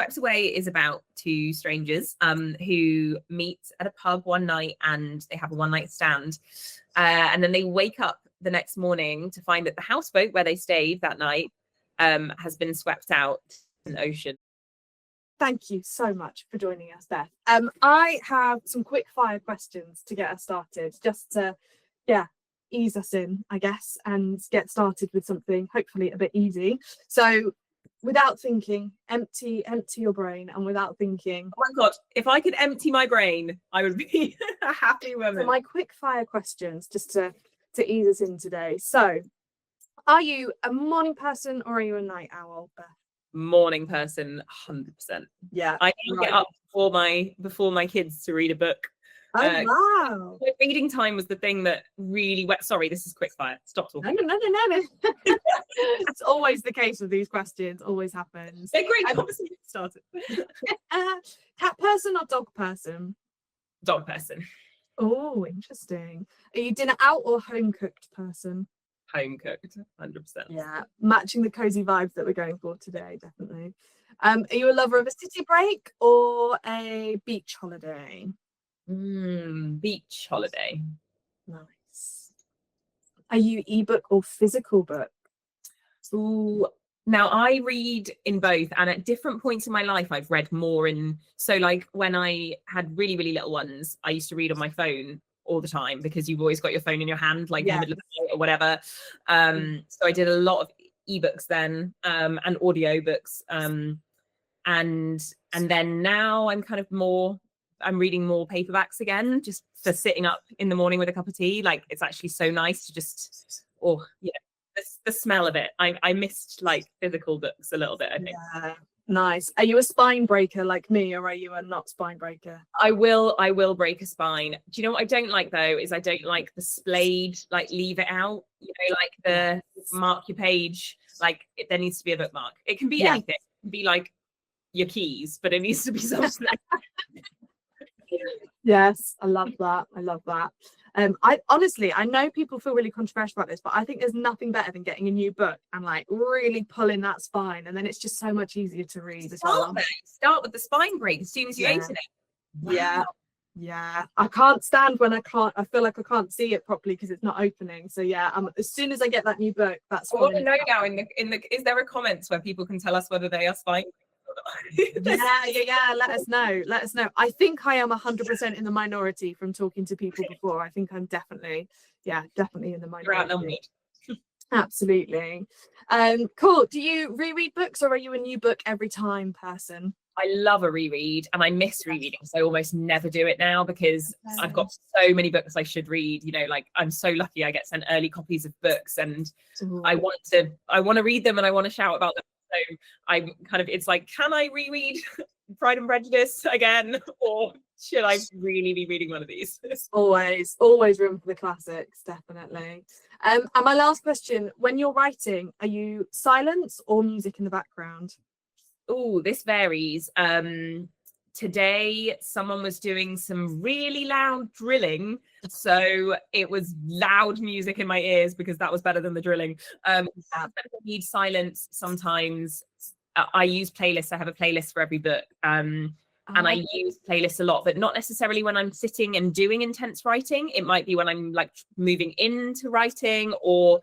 Swept Away is about two strangers who meet at a pub one night and they have a one night stand. And then they wake up the next morning to find that the houseboat where they stayed that night has been swept out in the ocean. Thank you so much for joining us, Beth. I have some quick fire questions to get us started, just to, ease us in, I guess, and get started with something hopefully a bit easy. So without thinking, empty your brain, and without thinking. Oh my God, if I could empty my brain, I would be a happy woman. So my quick fire questions, just to ease us in today. So are you a morning person or are you a night owl, Beth? Morning person, 100%. Yeah, I can get up before my kids to read a book. Oh wow! Reading time was the thing that really went. Sorry, this is quick fire. Stop talking. No. It's always the case with these questions. Always happens. They're great conversation started. Cat person or dog person? Dog person. Oh, interesting. Are you dinner out or home cooked person? Home cooked, 100%. Yeah, matching the cozy vibes that we're going for today, definitely. Are you a lover of a city break or a beach holiday? Beach holiday. Nice. Are you ebook or physical book? Ooh, now I read in both, and at different points in my life I've read more in. So like when I had really, really little ones, I used to read on my phone all the time because you've always got your phone in your hand, like in the middle of the night or whatever. So I did a lot of ebooks then, and audiobooks. And then now I'm kind of I'm reading more paperbacks again, just for sitting up in the morning with a cup of tea. Like it's actually so nice to just, the smell of it. I missed like physical books a little bit, I think. Yeah, nice. Are you a spine breaker like me, or are you a not spine breaker? I will break a spine. Do you know what I don't like though? Is I don't like the splayed, like leave it out. You know, like the mark your page. Like there needs to be a bookmark. It can be anything. It can be like your keys, but it needs to be something. Yes, I love that. I know people feel really controversial about this, but I think there's nothing better than getting a new book and like really pulling that spine, and then it's just so much easier to read as well. Start with the spine break as soon as you open it. Wow. Yeah. I can't stand when I feel like I can't see it properly because it's not opening. So as soon as I get that new book, that's I want to know now in the is there a comments where people can tell us whether they are spine? Yeah, let us know. I think I am 100% in the minority from talking to people before. I think I'm definitely in the minority. Absolutely. Cool. Do you reread books, or are you a new book every time person? I love a reread, and I miss rereading, so I almost never do it now because I've got so many books I should read. You know, like I'm so lucky I get sent early copies of books, and I want to read them and I want to shout about them. So I'm kind of, it's like, can I reread Pride and Prejudice again, or should I really be reading one of these? Always room for the classics, definitely. And my last question: when you're writing, are you silence or music in the background? Oh, this varies. Today someone was doing some really loud drilling, so it was loud music in my ears because that was better than the drilling. I need silence sometimes. I use playlists. I have a playlist for every book, and I use playlists a lot, but not necessarily when I'm sitting and doing intense writing. It might be when I'm like moving into writing, or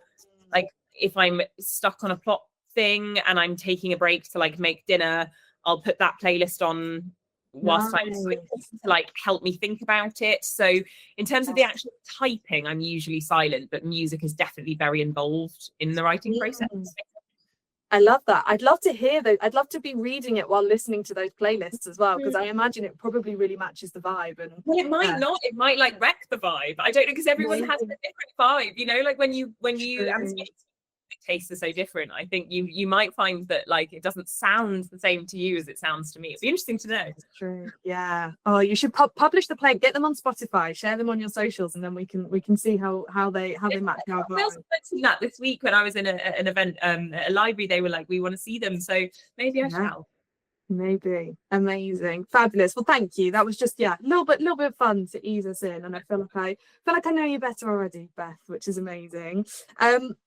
like if I'm stuck on a plot thing and I'm taking a break to like make dinner, I'll put that playlist on whilst I'm to like help me think about it. So in terms of the actual typing, I'm usually silent, but music is definitely very involved in the writing process. I love that. I'd love to hear those. I'd love to be reading it while listening to those playlists as well, because I imagine it probably really matches the vibe. And well, it might not. It might like wreck the vibe. I don't know, because everyone has a different vibe. You know, like when you tastes are so different. I think you might find that like it doesn't sound the same to you as it sounds to me. It'd be interesting to know. That's true. Yeah. Oh, you should publish the play, get them on Spotify, share them on your socials, and then we can see how they match our vibe. I also mentioned that this week when I was in an event at a library. They were like, we want to see them, so maybe I shall. Maybe. Amazing. Fabulous. Well, thank you. That was just a little bit of fun to ease us in, and I feel like I know you better already, Beth, which is amazing.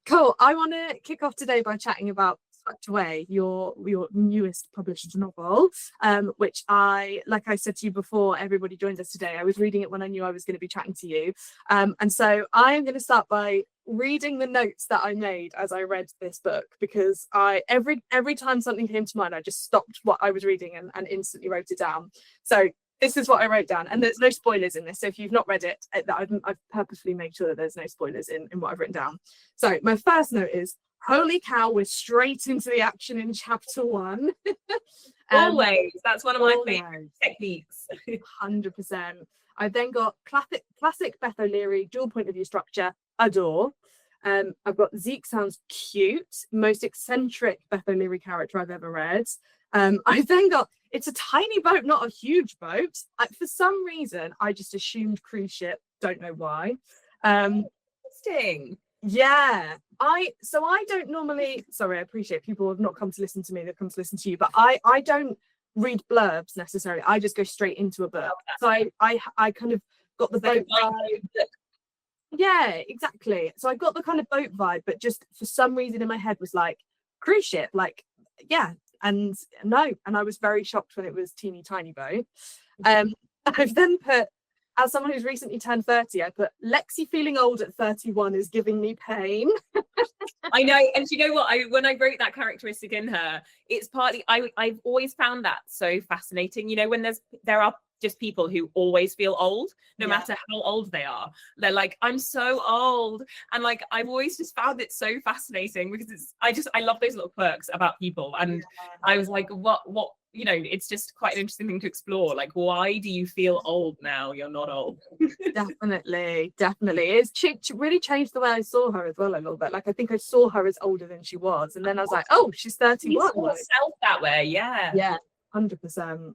Cool. I want to kick off today by chatting about Swept Away, your newest published novel, which like I said to you before everybody joined us today, I was reading it when I knew I was going to be chatting to you. And so I am going to start by reading the notes that I made as I read this book, because every time something came to mind, I just stopped what I was reading and instantly wrote it down. So this is what I wrote down, and there's no spoilers in this. So if you've not read it, I've purposefully made sure that there's no spoilers in what I've written down. So my first note is, holy cow, we're straight into the action in chapter 1. Always. That's one of my favorite techniques. 100%. I've then got classic Beth O'Leary dual point of view structure, adore. I've got Zeke sounds cute, most eccentric Beth O'Leary character I've ever read. I've then got, it's a tiny boat, not a huge boat. For some reason, I just assumed cruise ship. Don't know why. Interesting. Yeah. I don't normally, sorry, I appreciate people have not come to listen to me, they've come to listen to you, but I don't read blurbs necessarily. I just go straight into a book. So I kind of got the boat vibe. Yeah, exactly. So I got the kind of boat vibe, but just for some reason in my head was like cruise ship, like, yeah. And no, and I was very shocked when it was teeny tiny boat. I've then put, as someone who's recently turned 30, I put Lexi feeling old at 31 is giving me pain. I know, and you know what? When I wrote that characteristic in her, it's partly I've always found that so fascinating. You know, when there are just people who always feel old, no matter how old they are. They're like, I'm so old, and like I've always just found it so fascinating, because I love those little quirks about people, and I was like, what you know, it's just quite an interesting thing to explore. Like, why do you feel old now? You're not old. Definitely. It's really changed the way I saw her as well a little bit. Like, I think I saw her as older than she was, and then I was like, oh, she's 31. You saw herself that way, yeah, 100%.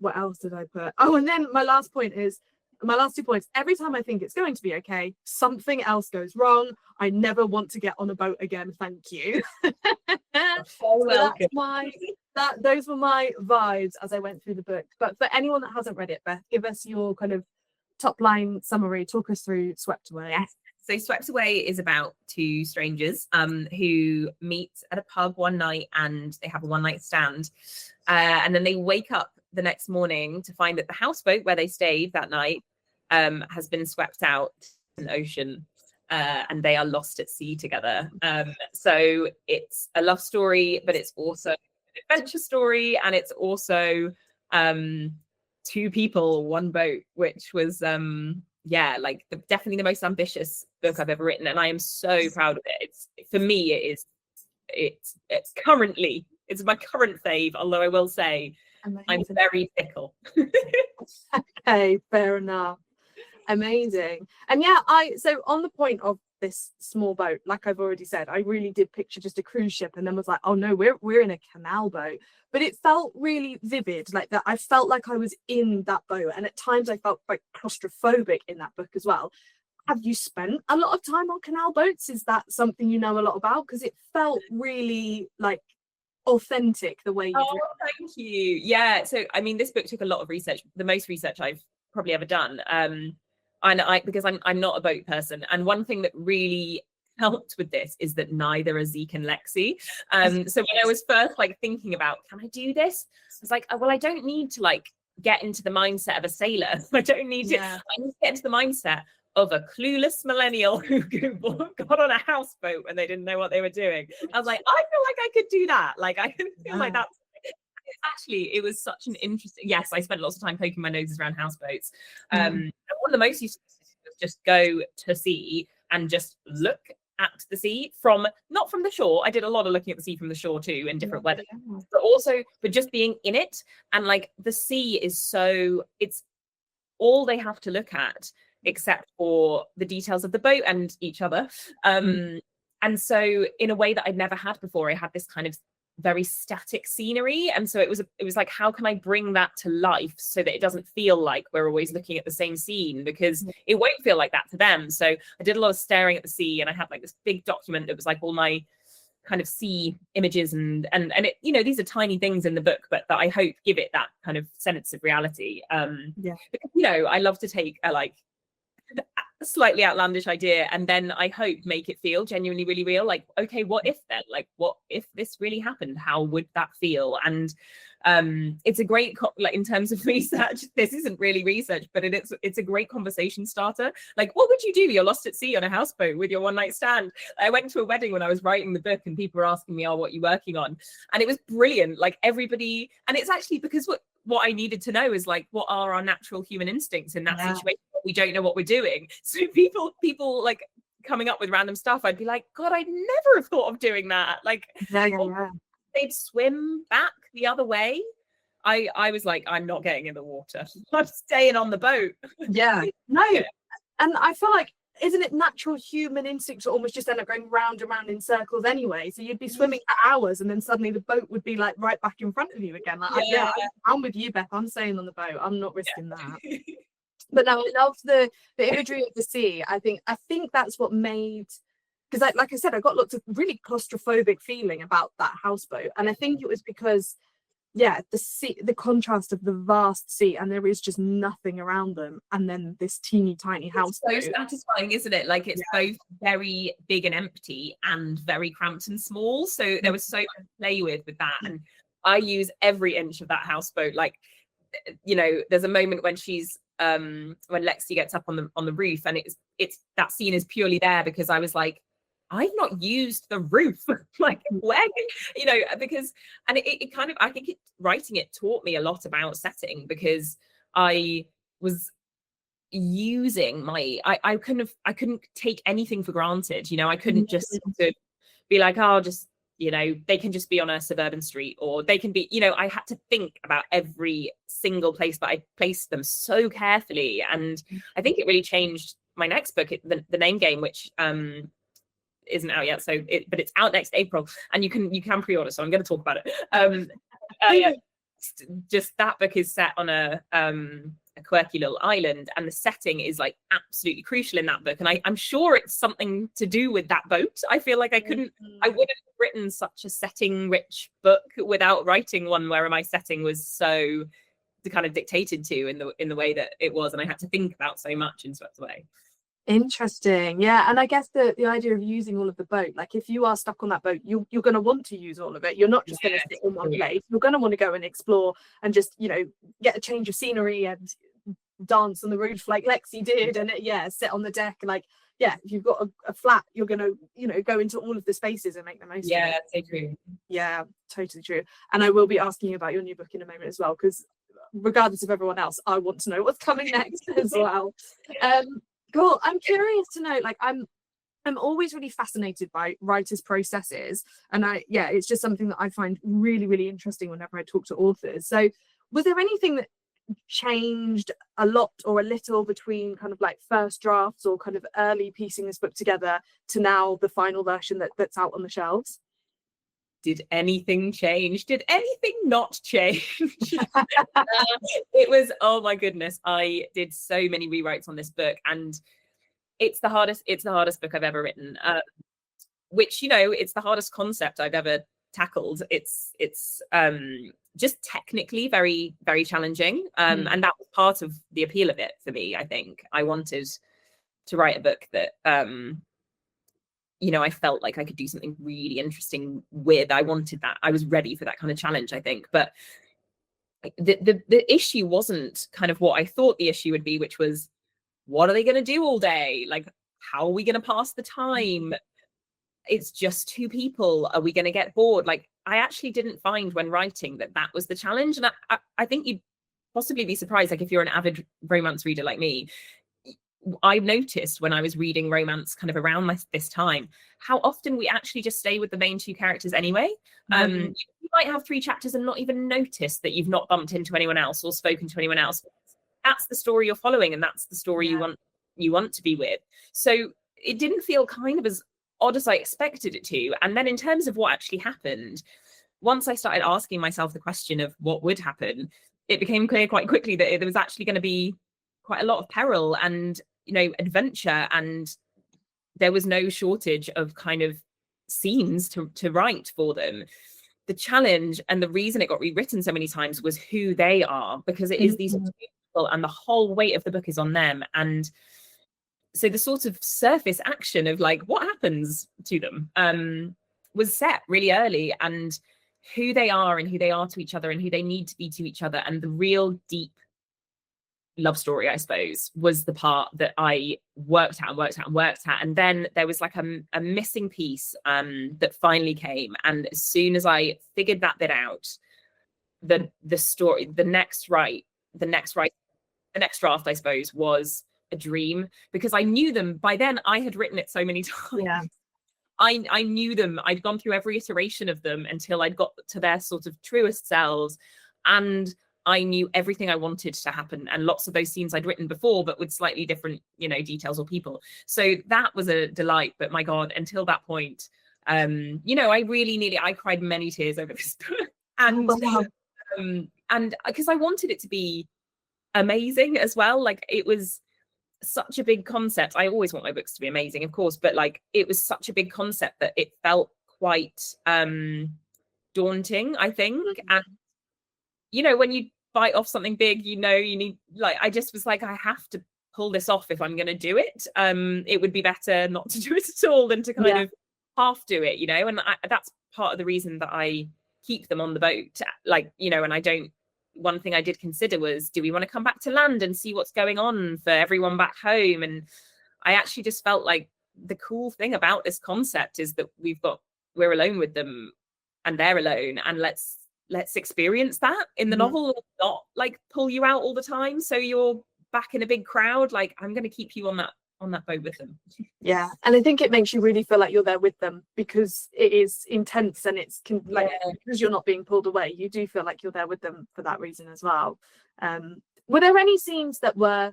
What else did I put? Oh, and then my last 2 points. Every time I think it's going to be okay, something else goes wrong. I never want to get on a boat again, thank you. So those were my vibes as I went through the book. But for anyone that hasn't read it, Beth, give us your kind of top line summary, talk us through Swept Away. Yes. So Swept Away is about two strangers who meet at a pub one night, and they have a one night stand, and then they wake up the next morning to find that the houseboat where they stayed that night has been swept out in the ocean, and they are lost at sea together. So it's a love story, but it's also an adventure story, and it's also two people, one boat, which was definitely the most ambitious book I've ever written, and I am so proud of it. For me, it's currently my current fave, although I will say I'm very fickle. Okay, fair enough. Amazing. And so on the point of this small boat, like I've already said, I really did picture just a cruise ship, and then was like, oh no, we're in a canal boat. But it felt really vivid, like that. I felt like I was in that boat, and at times I felt quite claustrophobic in that book as well. Have you spent a lot of time on canal boats? Is that something you know a lot about? Because it felt really like authentic the way you drew. Thank you. Yeah, so I mean, this book took a lot of research, the most research I've probably ever done, because I'm not a boat person, and one thing that really helped with this is that neither are Zeke and Lexi. So when I was first like thinking about, can I do this, I was like, well, I don't need to like get into the mindset of a sailor. I don't need to. I need to get into the mindset of a clueless millennial who got on a houseboat and they didn't know what they were doing. I was like, I feel like I could do that. Like, I feel like that. Actually, it was such an interesting. Yes, I spent lots of time poking my noses around houseboats. And one of the most useful things was just go to sea and just look at the sea not from the shore. I did a lot of looking at the sea from the shore too, in different weather, but just being in it. And like, the sea is it's all they have to look at, except for the details of the boat and each other. And so in a way that I'd never had before, I had this kind of very static scenery, and so it was like, how can I bring that to life so that it doesn't feel like we're always looking at the same scene, because it won't feel like that to them. So I did a lot of staring at the sea, and I had like this big document that was like all my kind of sea images, and it, you know, these are tiny things in the book, but that I hope give it that kind of sense of reality. Because, you know, I love to take a like slightly outlandish idea, and then I hope make it feel genuinely really real. Like, okay, what if then? Like, what if this really happened? How would that feel? And it's a great like, in terms of research, this isn't really research, but it's a great conversation starter. Like, what would you do? You're lost at sea on a houseboat with your one night stand. I went to a wedding when I was writing the book, and people were asking me, oh, what are you working on? And it was brilliant. Like, everybody, and it's actually because what I needed to know is like, what are our natural human instincts in that situation? We don't know what we're doing. So people like coming up with random stuff, I'd be like, God, I'd never have thought of doing that. Like, they'd swim back the other way. I was like, I'm not getting in the water. I'm staying on the boat. Yeah. No. And I feel like, isn't it natural human instinct to almost just end up going round and round in circles anyway? So you'd be swimming for hours, and then suddenly the boat would be like right back in front of you again. Like, I'm with you, Beth. I'm staying on the boat. I'm not risking that. But no, I love the imagery of the sea. I think that's what made, because like I said, I got lots of really claustrophobic feeling about that houseboat, and I think it was because the sea, the contrast of the vast sea, and there is just nothing around them, and then this teeny tiny house. So satisfying, isn't it? Like, it's both very big and empty and very cramped and small. So there was so much to play with that, and I use every inch of that houseboat. Like, you know, there's a moment when she's when Lexi gets up on the roof, and it's that scene is purely there because I was like, I've not used the roof. Like, where, you know, because, and it kind of, I think writing it taught me a lot about setting, because I was using I couldn't take anything for granted. You know, I couldn't just sort of be like, oh, just, you know, they can just be on a suburban street, or they can be, you know, I had to think about every single place that I placed them so carefully. And I think it really changed my next book, the Name Game, which isn't out yet, but it's out next April, and you can pre-order, so I'm going to talk about it. Just that book is set on a quirky little island, and the setting is like absolutely crucial in that book, and I'm sure it's something to do with that boat. I feel like I wouldn't have written such a setting rich book without writing one where my setting was so kind of dictated to in the way that it was, and I had to think about so much in such a way. Interesting. Yeah. And I guess the idea of using all of the boat, like if you are stuck on that boat, you're going to want to use all of it. You're not just going to sit in one place. You're going to want to go and explore and just, you know, get a change of scenery and dance on the roof like Lexi did, and sit on the deck. Like, if you've got a flat, you're going to, you know, go into all of the spaces and make the most of it. So true. Yeah, totally true. And I will be asking you about your new book in a moment as well, because regardless of everyone else, I want to know what's coming next as well. Cool. I'm curious to know, like, I'm always really fascinated by writers' processes, and it's just something that I find really, really interesting whenever I talk to authors. So was there anything that changed a lot or a little between kind of like first drafts or kind of early piecing this book together to now the final version that's out on the shelves? Did anything change? Did anything not change? It was, oh my goodness, I did so many rewrites on this book, and it's the hardest book I've ever written, which, you know, it's the hardest concept I've ever tackled. It's just technically very, very challenging, and that was part of the appeal of it for me. I think I wanted to write a book that you know, I felt like I could do something really interesting with. I wanted that. I was ready for that kind of challenge, I think. But the issue wasn't kind of what I thought the issue would be, which was, what are they going to do all day? Like, how are we going to pass the time? It's just two people. Are we going to get bored? Like, I actually didn't find when writing that was the challenge. And I think you'd possibly be surprised, like if you're an avid romance reader like me, I noticed when I was reading romance kind of around this time, how often we actually just stay with the main two characters anyway. You might have 3 chapters and not even notice that you've not bumped into anyone else or spoken to anyone else. That's the story you're following, and that's the story you want to be with. So it didn't feel kind of as odd as I expected it to. And then in terms of what actually happened, once I started asking myself the question of what would happen, it became clear quite quickly that there was actually going to be quite a lot of peril and, you know, adventure, and there was no shortage of kind of scenes to write for them. The challenge and the reason it got rewritten so many times was who they are, because it is these two people, and the whole weight of the book is on them. And so the sort of surface action of like what happens to them was set really early, and who they are and who they are to each other and who they need to be to each other, and the real deep love story, I suppose, was the part that I worked at and worked at and worked at. And then there was like a missing piece that finally came, and as soon as I figured that bit out, the story, the next draft, I suppose, was a dream, because I knew them by then. I had written it so many times. Yeah. I knew them. I'd gone through every iteration of them until I'd got to their sort of truest selves, and I knew everything I wanted to happen. And lots of those scenes I'd written before, but with slightly different, details or people. So that was a delight. But my God, until that point, I really I cried many tears over this book, and and because I wanted it to be amazing as well. Like, it was such a big concept. I always want my books to be amazing, of course, but like, it was such a big concept that it felt quite daunting, I think. And when you bite off something big, you need, like, I just was like, I have to pull this off if I'm going to do it. It would be better not to do it at all than to kind of half do it, and that's part of the reason that I keep them on the boat, like, and I don't. One thing I did consider was, do we want to come back to land and see what's going on for everyone back home? And I actually just felt like the cool thing about this concept is that we're alone with them and they're alone, and let's experience that in the novel, not like pull you out all the time so you're back in a big crowd. Like, I'm going to keep you on that boat with them. Yeah, and I think it makes you really feel like you're there with them, because it is intense, and because you're not being pulled away, you do feel like you're there with them for that reason as well. Were there any scenes that were,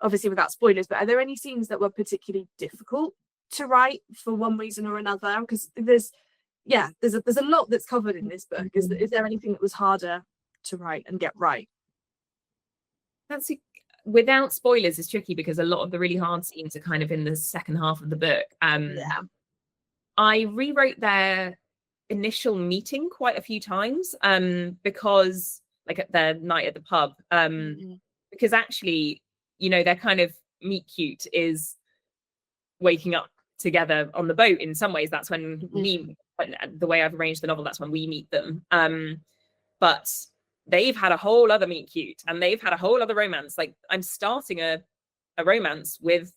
obviously without spoilers, but are there any scenes that were particularly difficult to write for one reason or another? Because there's a lot that's covered in this book. Is there anything that was harder to write and get right? Without spoilers is tricky, because a lot of the really hard scenes are kind of in the second half of the book. I rewrote their initial meeting quite a few times, because, like, at their night at the pub, because actually, their kind of meet cute is waking up together on the boat. In some ways, that's when the way I've arranged the novel, that's when we meet them. But they've had a whole other meet cute, and they've had a whole other romance. Like, I'm starting a romance with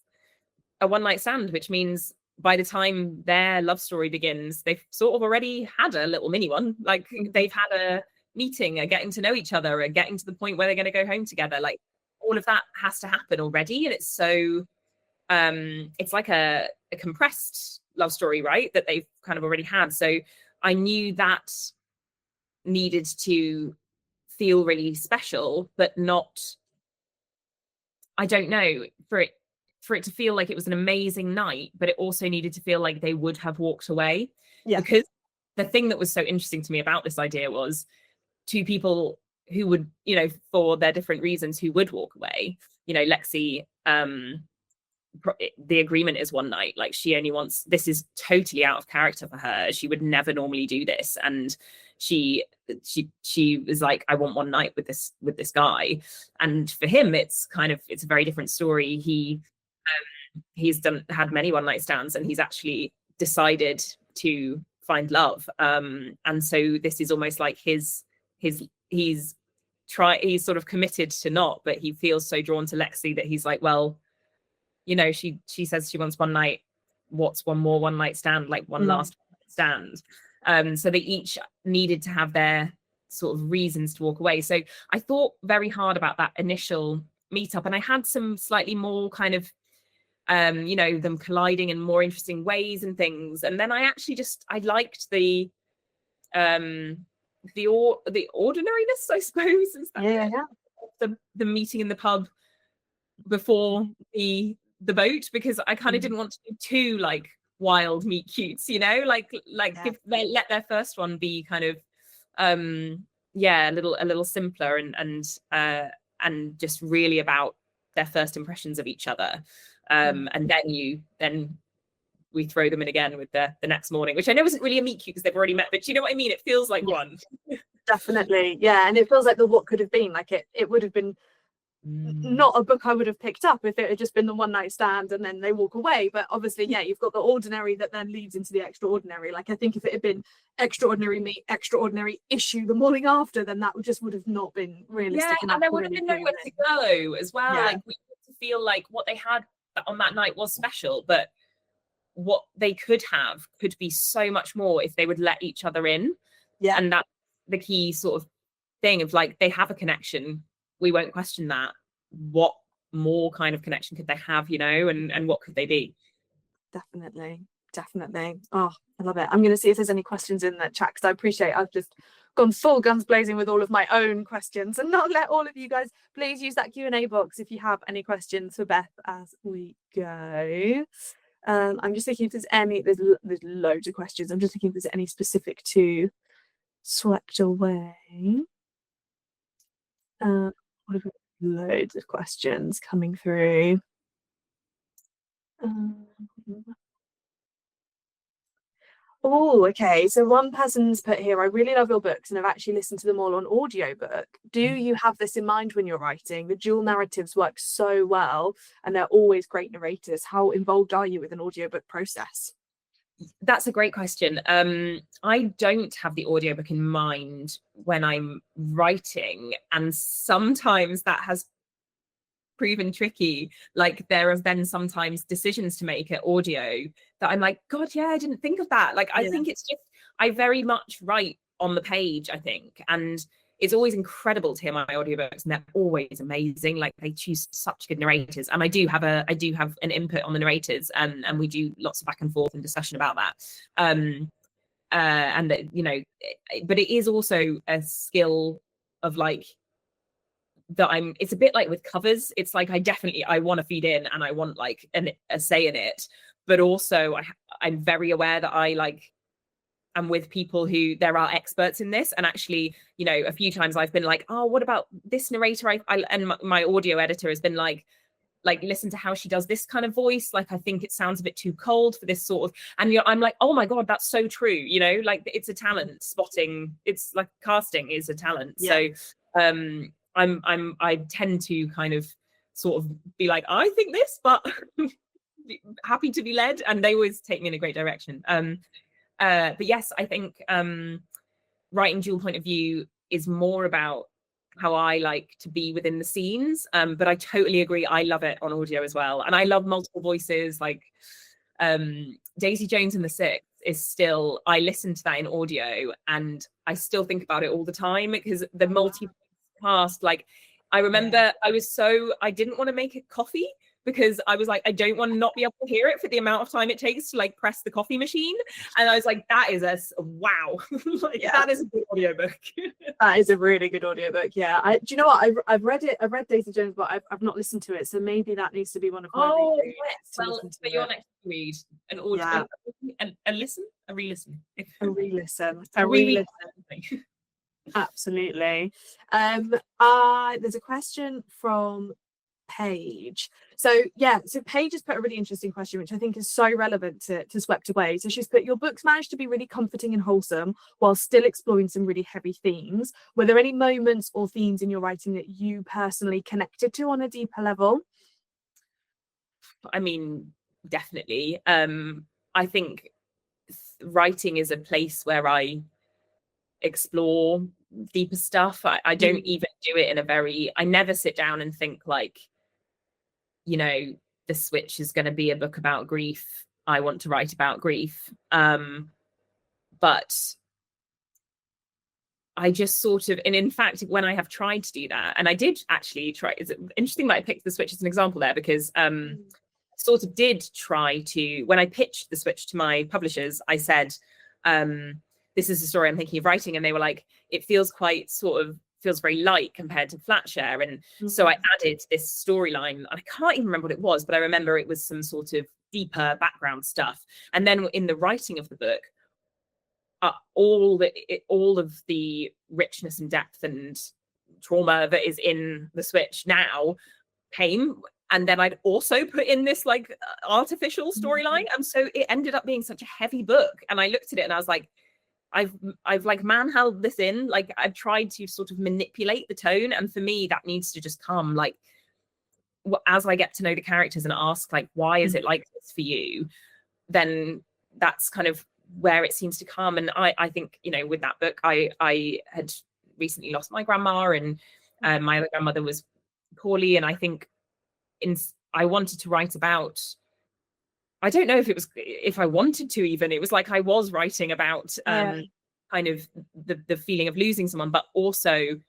a one night stand, which means by the time their love story begins, they've sort of already had a little mini one. Like, they've had a meeting, a getting to know each other, a getting to the point where they're going to go home together. Like, all of that has to happen already. And it's so, it's like a compressed love story, right? That they've kind of already had. So I knew that needed to feel really special, but not, I don't know, for it to feel like it was an amazing night, but it also needed to feel like they would have walked away. Because the thing that was so interesting to me about this idea was two people who would, for their different reasons, who would walk away. Lexi, the agreement is one night. Like, she only wants, this is totally out of character for her. She would never normally do this, and she was like, I want one night with this guy. And for him, it's a very different story. He's had many one night stands, and he's actually decided to find love. And so this is almost like he's sort of committed to not, but he feels so drawn to Lexi that he's like, well, she says she wants one night. What's one more one night stand? Like, one last stand. So they each needed to have their sort of reasons to walk away. So I thought very hard about that initial meetup, and I had some slightly more kind of, them colliding in more interesting ways and things. And then I actually I liked the ordinariness, I suppose. The meeting in the pub before the boat, because I kind of didn't want to do too like wild meet cutes, let their first one be kind of a little simpler and just really about their first impressions of each other. And then we throw them in again with the next morning, which I know isn't really a meet cute because they've already met, but you know what I mean? It feels like one. Definitely. Yeah. And it feels like what could have been, like it would have been not a book I would have picked up if it had just been the one night stand and then they walk away. But obviously, yeah, you've got the ordinary that then leads into the extraordinary. Like, I think if it had been extraordinary meet extraordinary issue the morning after, then that would have not been realistic. Yeah, and there would have been nowhere to go as well. Yeah. Like, we had to feel like what they had on that night was special, but what they could have could be so much more if they would let each other in. Yeah. And that's the key sort of thing of like, they have a connection. We won't question that. What more kind of connection could they have, you know, and what could they be? Definitely. Oh, I love it. I'm going to see if there's any questions in the chat, because I appreciate I've just gone full guns blazing with all of my own questions and not let all of you guys. Please use that Q&A box if you have any questions for Beth as we go. I'm just thinking if there's any, there's loads of questions. I'm just thinking if there's any specific to Swept Away. Loads of questions coming through. Oh, okay. So one person's put here, I really love your books and I've actually listened to them all on audiobook. Do you have this in mind when you're writing? The dual narratives work so well and they're always great narrators. How involved are you with an audiobook process? That's a great question. I don't have the audiobook in mind when I'm writing, and sometimes that has proven tricky. Like, there have been sometimes decisions to make at audio that I'm like, God, yeah, I didn't think of that. Like, I think it's just, I very much write on the page, I think. And it's always incredible to hear my audiobooks, and they're always amazing. Like, they choose such good narrators. And I do have an input on the narrators, and we do lots of back and forth and discussion about that. And that, you know, but it is also a skill of like, that it's a bit like with covers. It's like, I want to feed in and I want like a say in it, but also I'm very aware that I'm with people who there are experts in this. And actually, you know, a few times I've been like, oh, what about this narrator? And my audio editor has been like, listen to how she does this kind of voice. Like, I think it sounds a bit too cold for this sort of, and I'm like, oh my God, that's so true. You know, like, it's a talent. Spotting, it's like casting is a talent. Yeah. So, I tend to kind of sort of be like, I think this, but happy to be led, and they always take me in a great direction. But yes, I think writing dual point of view is more about how I like to be within the scenes. But I totally agree. I love it on audio as well. And I love multiple voices. Like Daisy Jones and the Six is still, I listen to that in audio and I still think about it all the time, because the multi-cast, like, I remember I didn't want to make a coffee, because I was like, I don't want to not be able to hear it for the amount of time it takes to like press the coffee machine. And I was like, that is wow. That is a good audiobook. That is a really good audiobook. Yeah. Do you know what? I've read it. I've read Daisy Jones, but I've not listened to it. So maybe that needs to be one of my well, for your next read, an audio, a listen, a re-listen. A re-listen. A re-listen. Absolutely. There's a question from Paige. So Paige has put a really interesting question, which I think is so relevant to Swept Away. So she's put, your books managed to be really comforting and wholesome while still exploring some really heavy themes. Were there any moments or themes in your writing that you personally connected to on a deeper level? I mean, definitely. I think writing is a place where I explore deeper stuff. I don't even do it in I never sit down and think like, you know, The Switch is going to be a book about grief. I want to write about grief. But I just sort of, and in fact, when I have tried to do that, and I did actually try, it's interesting that I picked The Switch as an example there, because sort of did try to, when I pitched The Switch to my publishers, I said, this is a story I'm thinking of writing. And they were like, it feels very light compared to Flatshare. And so I added this storyline. I can't even remember what it was, but I remember it was some sort of deeper background stuff. And then in the writing of the book, all of the richness and depth and trauma that is in The Switch now came. And then I'd also put in this like artificial storyline. And so it ended up being such a heavy book. And I looked at it and I was like, I've like manheld this in, like I've tried to sort of manipulate the tone, and for me that needs to just come like as I get to know the characters and ask like, why is it like this for you, then that's kind of where it seems to come. And I think, you know, with that book, I had recently lost my grandma, and my other grandmother was poorly, and I think I wanted to write about, I don't know if I wanted to even, it was like I was writing about kind of the feeling of losing someone, but also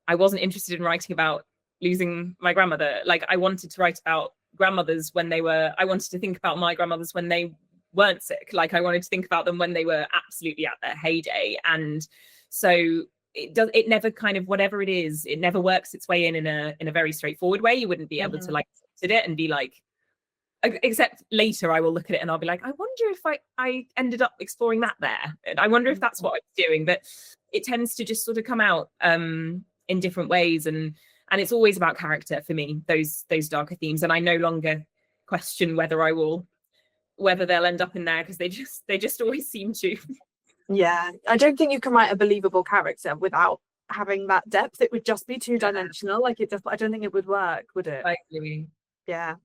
I wasn't interested in writing about losing my grandmother. Like I wanted to write about grandmothers when I wanted to think about my grandmothers when they weren't sick. Like I wanted to think about them when they were absolutely at their heyday. And so it never kind of, whatever it is, it never works its way in a very straightforward way. You wouldn't be able to like sit it and be like, except later I will look at it and I'll be like, I wonder if I ended up exploring that there. And I wonder if that's what I was doing. But it tends to just sort of come out in different ways. And it's always about character for me, those darker themes. And I no longer question whether they'll end up in there, because they just always seem to. Yeah, I don't think you can write a believable character without having that depth. It would just be two-dimensional. Like I don't think it would work, would it? I agree. Yeah,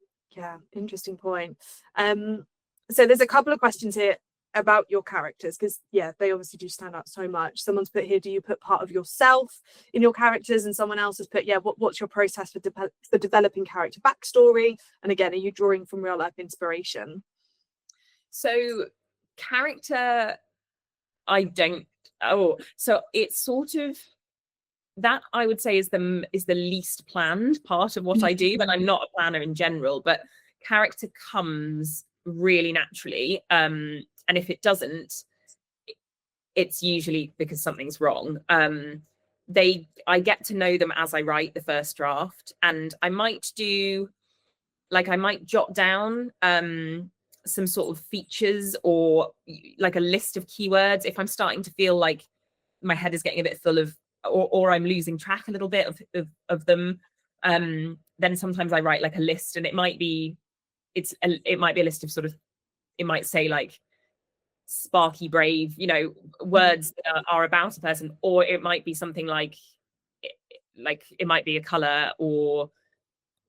interesting point. So there's a couple of questions here about your characters, because they obviously do stand out so much. Someone's put here, do you put part of yourself in your characters? And someone else has put, what's your process for developing character backstory? And again, are you drawing from real life inspiration? So character, I don't. So it's sort of, that I would say is the least planned part of what I do. But I'm not a planner in general, but character comes really naturally. And if it doesn't, it's usually because something's wrong. I get to know them as I write the first draft, and I might jot down some sort of features or like a list of keywords if I'm starting to feel like my head is getting a bit full of, or I'm losing track a little bit of them. Then sometimes I write like a list, and it might be a list of sort of, it might say like sparky, brave, you know, words that are about a person, or it might be something like it might be a color or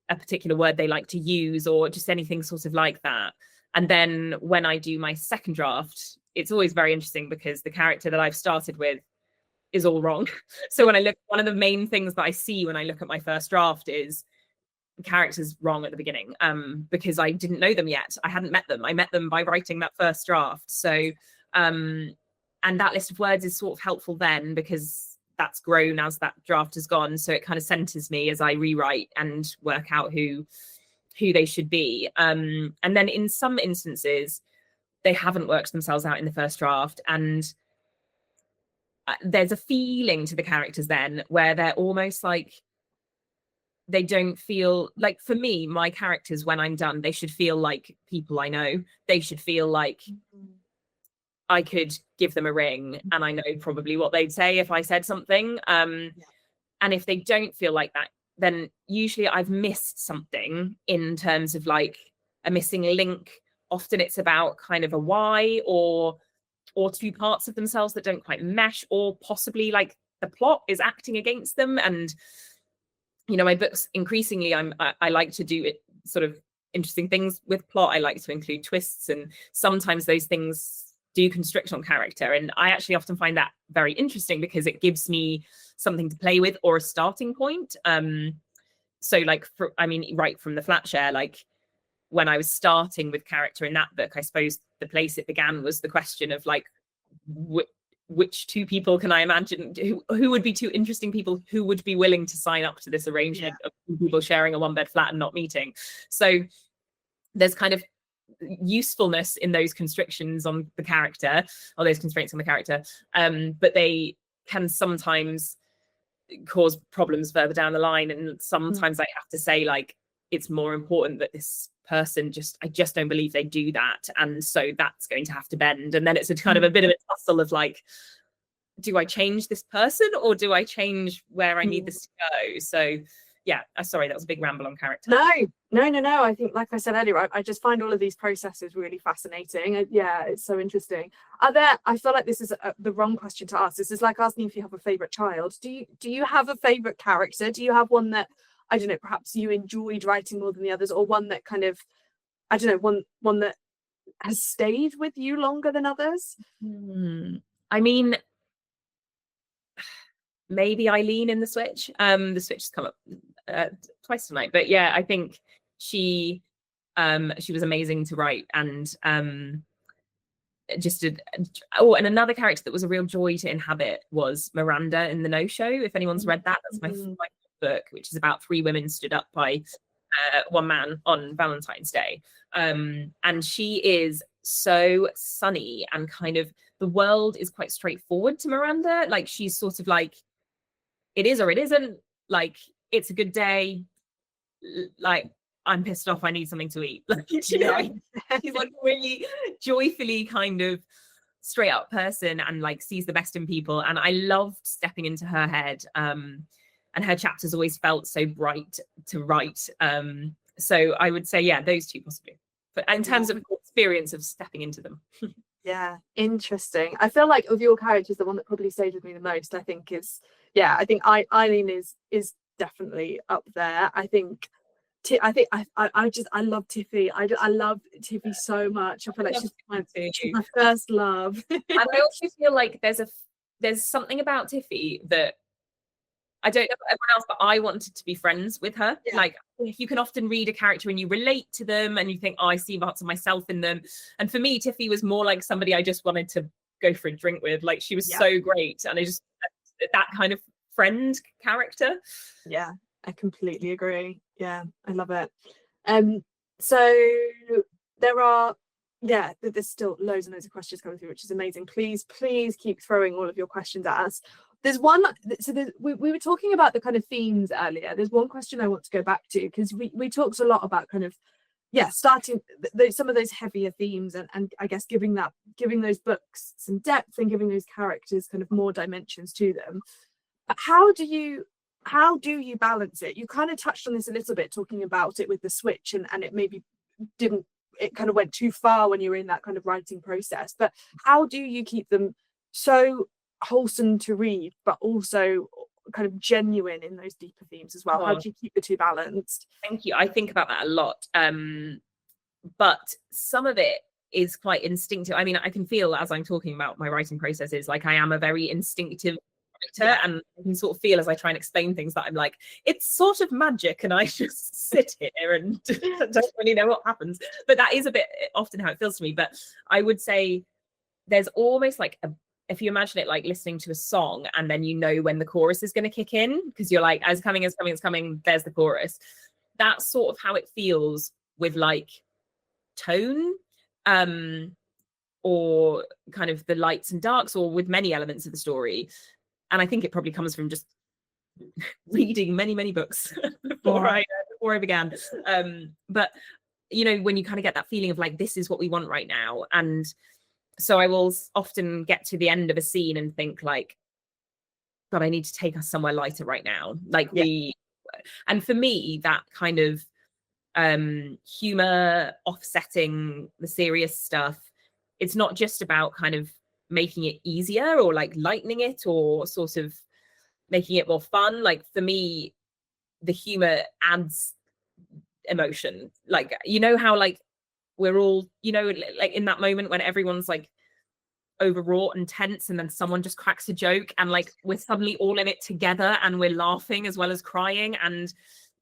a particular word they like to use, or just anything sort of like that. And then when I do my second draft, it's always very interesting because the character that I've started with is all wrong. So when I look, one of the main things that I see when I look at my first draft is the character's wrong at the beginning, because I didn't know them yet. I hadn't met them. I met them by writing that first draft. So, and that list of words is sort of helpful then, because that's grown as that draft has gone. So it kind of centers me as I rewrite and work out who they should be. And then in some instances, they haven't worked themselves out in the first draft, and there's a feeling to the characters then where they're almost like, they don't feel like, for me, my characters, when I'm done, they should feel like people I know. They should feel like I could give them a ring and I know probably what they'd say if I said something. And if they don't feel like that, then usually I've missed something in terms of like a missing link. Often it's about kind of a why, or two parts of themselves that don't quite mesh, or possibly like the plot is acting against them. And you know, my books, increasingly I like to do it sort of interesting things with plot. I like to include twists, and sometimes those things do constrict on character, and I actually often find that very interesting because it gives me something to play with, or a starting point. So like right from the Flatshare, like when I was starting with character in that book, I suppose the place it began was the question of like, which two people can I imagine who would be two interesting people who would be willing to sign up to this arrangement of people sharing a one-bed flat and not meeting. So there's kind of usefulness in those constrictions on the character, or those constraints on the character, but they can sometimes cause problems further down the line. And sometimes I have to say, like, it's more important that this person I just don't believe they do that, and so that's going to have to bend. And then it's a kind of a bit of a tussle of like, do I change this person or do I change where I need this to go? So yeah, sorry, that was a big ramble on character. No. I think, like I said earlier, I just find all of these processes really fascinating. Yeah, it's so interesting. I feel like this is the wrong question to ask. This is like asking if you have a favorite child. Do you have a favorite character? Do you have one that, I don't know, perhaps you enjoyed writing more than the others, or one that kind of, I don't know, one that has stayed with you longer than others? I mean, maybe Eileen in the Switch. The Switch has come up twice tonight, but yeah, I think she was amazing to write, and just did. Oh, and another character that was a real joy to inhabit was Miranda in the No Show. If anyone's read that, that's my book, which is about 3 women stood up by one man on Valentine's Day, and she is so sunny, and kind of the world is quite straightforward to Miranda. Like, she's sort of like, it is or it isn't, like, it's a good day, like, I'm pissed off, I need something to eat. Like, you know, she's like really joyfully kind of straight up person, and like sees the best in people. And I loved stepping into her head. And her chapters always felt so bright to write. So I would say, yeah, those two possibly. But in terms of experience of stepping into them. Yeah, interesting. I feel like of your characters, the one that probably stayed with me the most, I think Eileen is definitely up there. I think I love Tiffy. I love Tiffy so much. I feel like she's my first love. And I also feel like there's something about Tiffy that I don't know about everyone else, but I wanted to be friends with her. Yeah. Like, you can often read a character and you relate to them and you think, oh, I see parts of myself in them. And for me, Tiffy was more like somebody I just wanted to go for a drink with. Like, she was so great. And I just, that kind of friend character. Yeah, I completely agree. Yeah, I love it. So there's still loads and loads of questions coming through, which is amazing. Please keep throwing all of your questions at us. There's one, we were talking about the kind of themes earlier. There's one question I want to go back to, because we talked a lot about kind of, starting some of those heavier themes, and I guess giving those books some depth and giving those characters kind of more dimensions to them. But how do you balance it? You kind of touched on this a little bit, talking about it with the Switch, and it maybe it kind of went too far when you were in that kind of writing process. But how do you keep them so wholesome to read, but also kind of genuine in those deeper themes as well? How do you keep the two balanced? Thank you. I think about that a lot. But some of it is quite instinctive. I mean, I can feel as I'm talking about my writing processes, like I am a very instinctive writer, and I can sort of feel as I try and explain things that I'm like, it's sort of magic, and I just sit here and don't really know what happens. But that is a bit often how it feels to me. But I would say there's almost like if you imagine it like listening to a song, and then you know when the chorus is going to kick in, because you're like, it's coming, there's the chorus. That's sort of how it feels with like tone, or kind of the lights and darks, or with many elements of the story. And I think it probably comes from just reading many books before I began. But you know, when you kind of get that feeling of like, this is what we want right now. And so I will often get to the end of a scene and think like, God, I need to take us somewhere lighter right now. Like and for me, that kind of humor offsetting the serious stuff, it's not just about kind of making it easier or like lightening it or sort of making it more fun. Like, for me, the humor adds emotion. Like, you know how like we're all, you know, like in that moment when everyone's like overwrought and tense, and then someone just cracks a joke, and like we're suddenly all in it together, and we're laughing as well as crying. And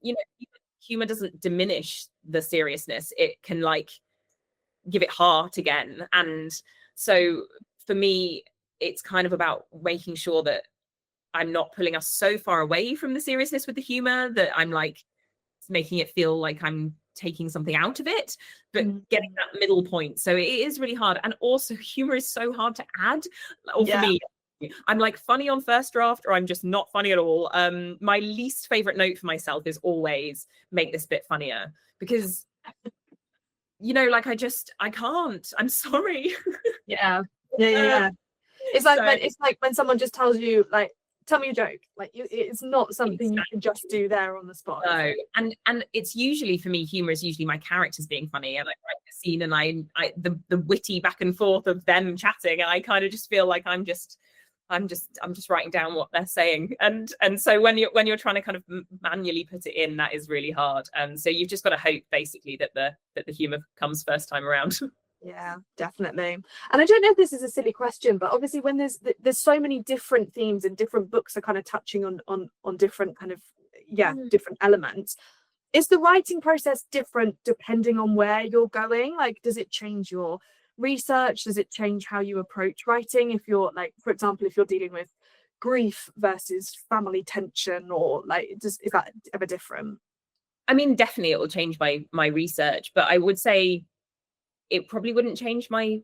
you know, humor doesn't diminish the seriousness, it can like give it heart again. And so for me, it's kind of about making sure that I'm not pulling us so far away from the seriousness with the humor that I'm like making it feel like I'm taking something out of it, but getting that middle point. So it is really hard. And also humor is so hard to add, or for me, I'm like funny on first draft, or I'm just not funny at all. My least favorite note for myself is always make this bit funnier, because you know, like I can't, I'm sorry. It's like when someone just tells you like, tell me a joke. Like it's not something you can just do there on the spot. No, and it's usually, for me, humor is usually my characters being funny, and I write the scene, and I the witty back and forth of them chatting, and I kind of just feel like I'm just writing down what they're saying, and so when you're trying to kind of manually put it in, that is really hard. So you've just got to hope basically that the humor comes first time around. Yeah, definitely. And I don't know if this is a silly question, but obviously when there's so many different themes and different books are kind of touching on different kind of different elements, is the writing process different depending on where you're going? Like, does it change your research? Does it change how you approach writing? If you're like, for example, if you're dealing with grief versus family tension, or like, is that ever different? I mean, definitely it will change my research, but I would say it probably wouldn't change my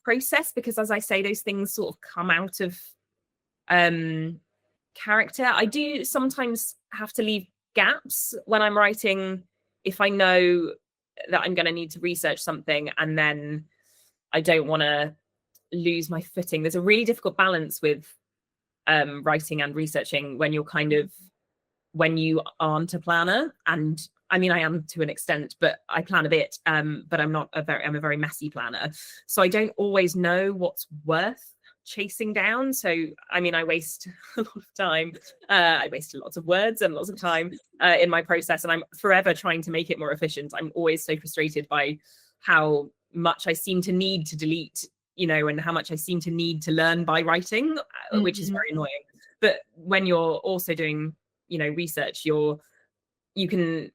process, because, as I say, those things sort of come out of character. I do sometimes have to leave gaps when I'm writing, if I know that I'm going to need to research something, and then I don't want to lose my footing. There's a really difficult balance with writing and researching when you aren't a planner. And I mean, I am to an extent, but I plan a bit, but I'm a very messy planner. So I don't always know what's worth chasing down. So, I mean, I waste a lot of time. I waste lots of words and lots of time in my process, and I'm forever trying to make it more efficient. I'm always so frustrated by how much I seem to need to delete, and how much I seem to need to learn by writing, which is very annoying. But when you're also doing, research, you can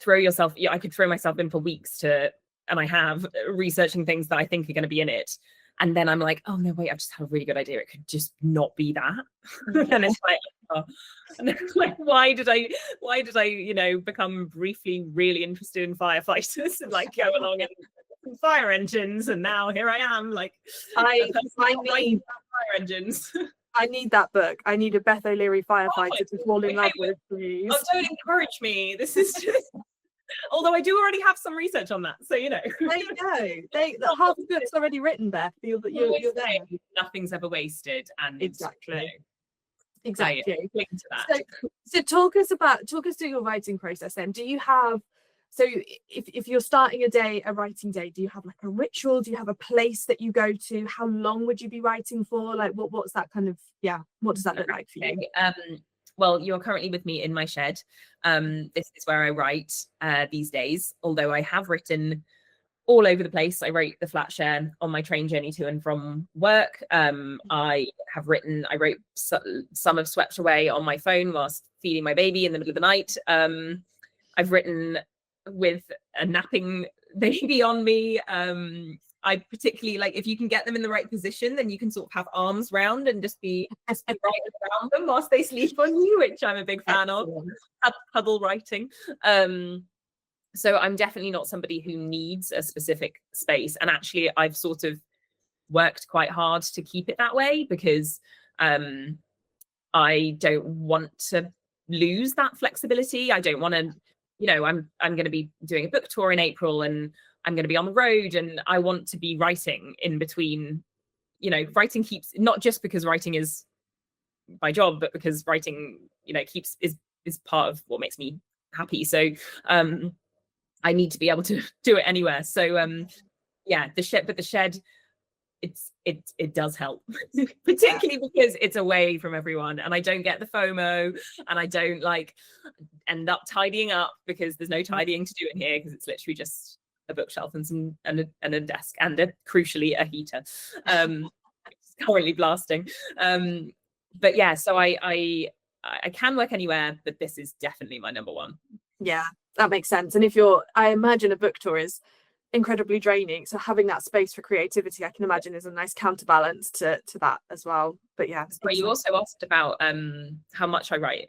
throw yourself, I could throw myself in for weeks and I have, researching things that I think are going to be in it, and then I'm like, oh no, wait, I've just had a really good idea, it could just not be that. And it's like, oh. And then, like, why did I become briefly really interested in firefighters and like go along and fire engines, and now here I am, like, I need fire engines. I need that book. I need a Beth O'Leary firefighter to fall in love with, please. Oh, don't encourage me. This is just... Although I do already have some research on that, so There you go. Half the book's already written, Beth. You're there. Nothing's ever wasted, and exactly. Link to that. So talk us through your writing process. Then, do you have? So if you're starting a writing day, do you have like a ritual? Do you have a place that you go to? How long would you be writing for? Like what's that kind of, what does that look like for you? Well, you're currently with me in my shed. This is where I write these days, although I have written all over the place. I wrote the Flatshare on my train journey to and from work. I wrote some of Swept Away on my phone whilst feeding my baby in the middle of the night. I've written with a napping baby on me. I particularly like, if you can get them in the right position, then you can sort of have arms round and just be right around them whilst they sleep on you, which I'm a big fan of. Huddle writing. So I'm definitely not somebody who needs a specific space. And actually, I've sort of worked quite hard to keep it that way, because I don't want to lose that flexibility. I don't want to, I'm going to be doing a book tour in April, and I'm going to be on the road, and I want to be writing in between. Writing keeps, not just because writing is my job, but because writing, is part of what makes me happy. So I need to be able to do it anywhere. So the shed, it does help, particularly because it's away from everyone, and I don't get the FOMO, and I don't like end up tidying up, because there's no tidying to do in here, because it's literally just a bookshelf and a desk, and crucially a heater, it's currently blasting. But yeah, so I can work anywhere, but this is definitely my number one. Yeah, that makes sense. And I imagine a book tour is incredibly draining, so having that space for creativity, I can imagine, is a nice counterbalance to that as well. But yeah, but you also asked about how much I write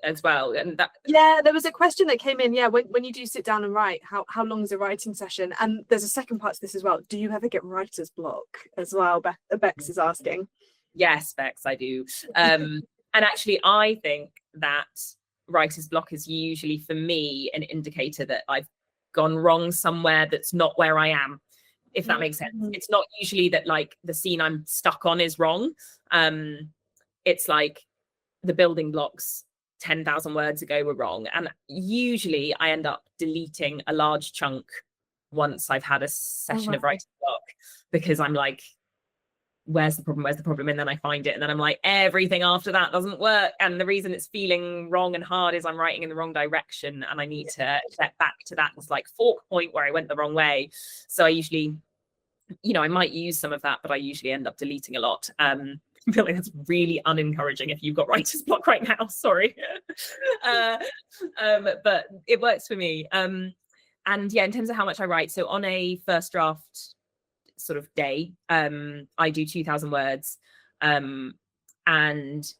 as well, and that there was a question that came in, when you do sit down and write, how long is a writing session? And there's a second part to this as well. Do you ever get writer's block as well? Bex is asking. Yes, Bex, I do. And actually, I think that writer's block is usually, for me, an indicator that I've gone wrong somewhere that's not where I am, if that makes sense. It's not usually that like the scene I'm stuck on is wrong. It's like the building blocks 10,000 words ago were wrong. And usually I end up deleting a large chunk once I've had a session of writing block, because I'm like, where's the problem? Where's the problem? And then I find it. And then I'm like, everything after that doesn't work. And the reason it's feeling wrong and hard is I'm writing in the wrong direction. And I need to get back to that like fork point where I went the wrong way. So I usually, you know, I might use some of that, but I usually end up deleting a lot. I feel like that's really unencouraging if you've got writer's block right now. Sorry. But it works for me. And yeah, in terms of how much I write, so on a first draft sort of day, I do 2,000 words. And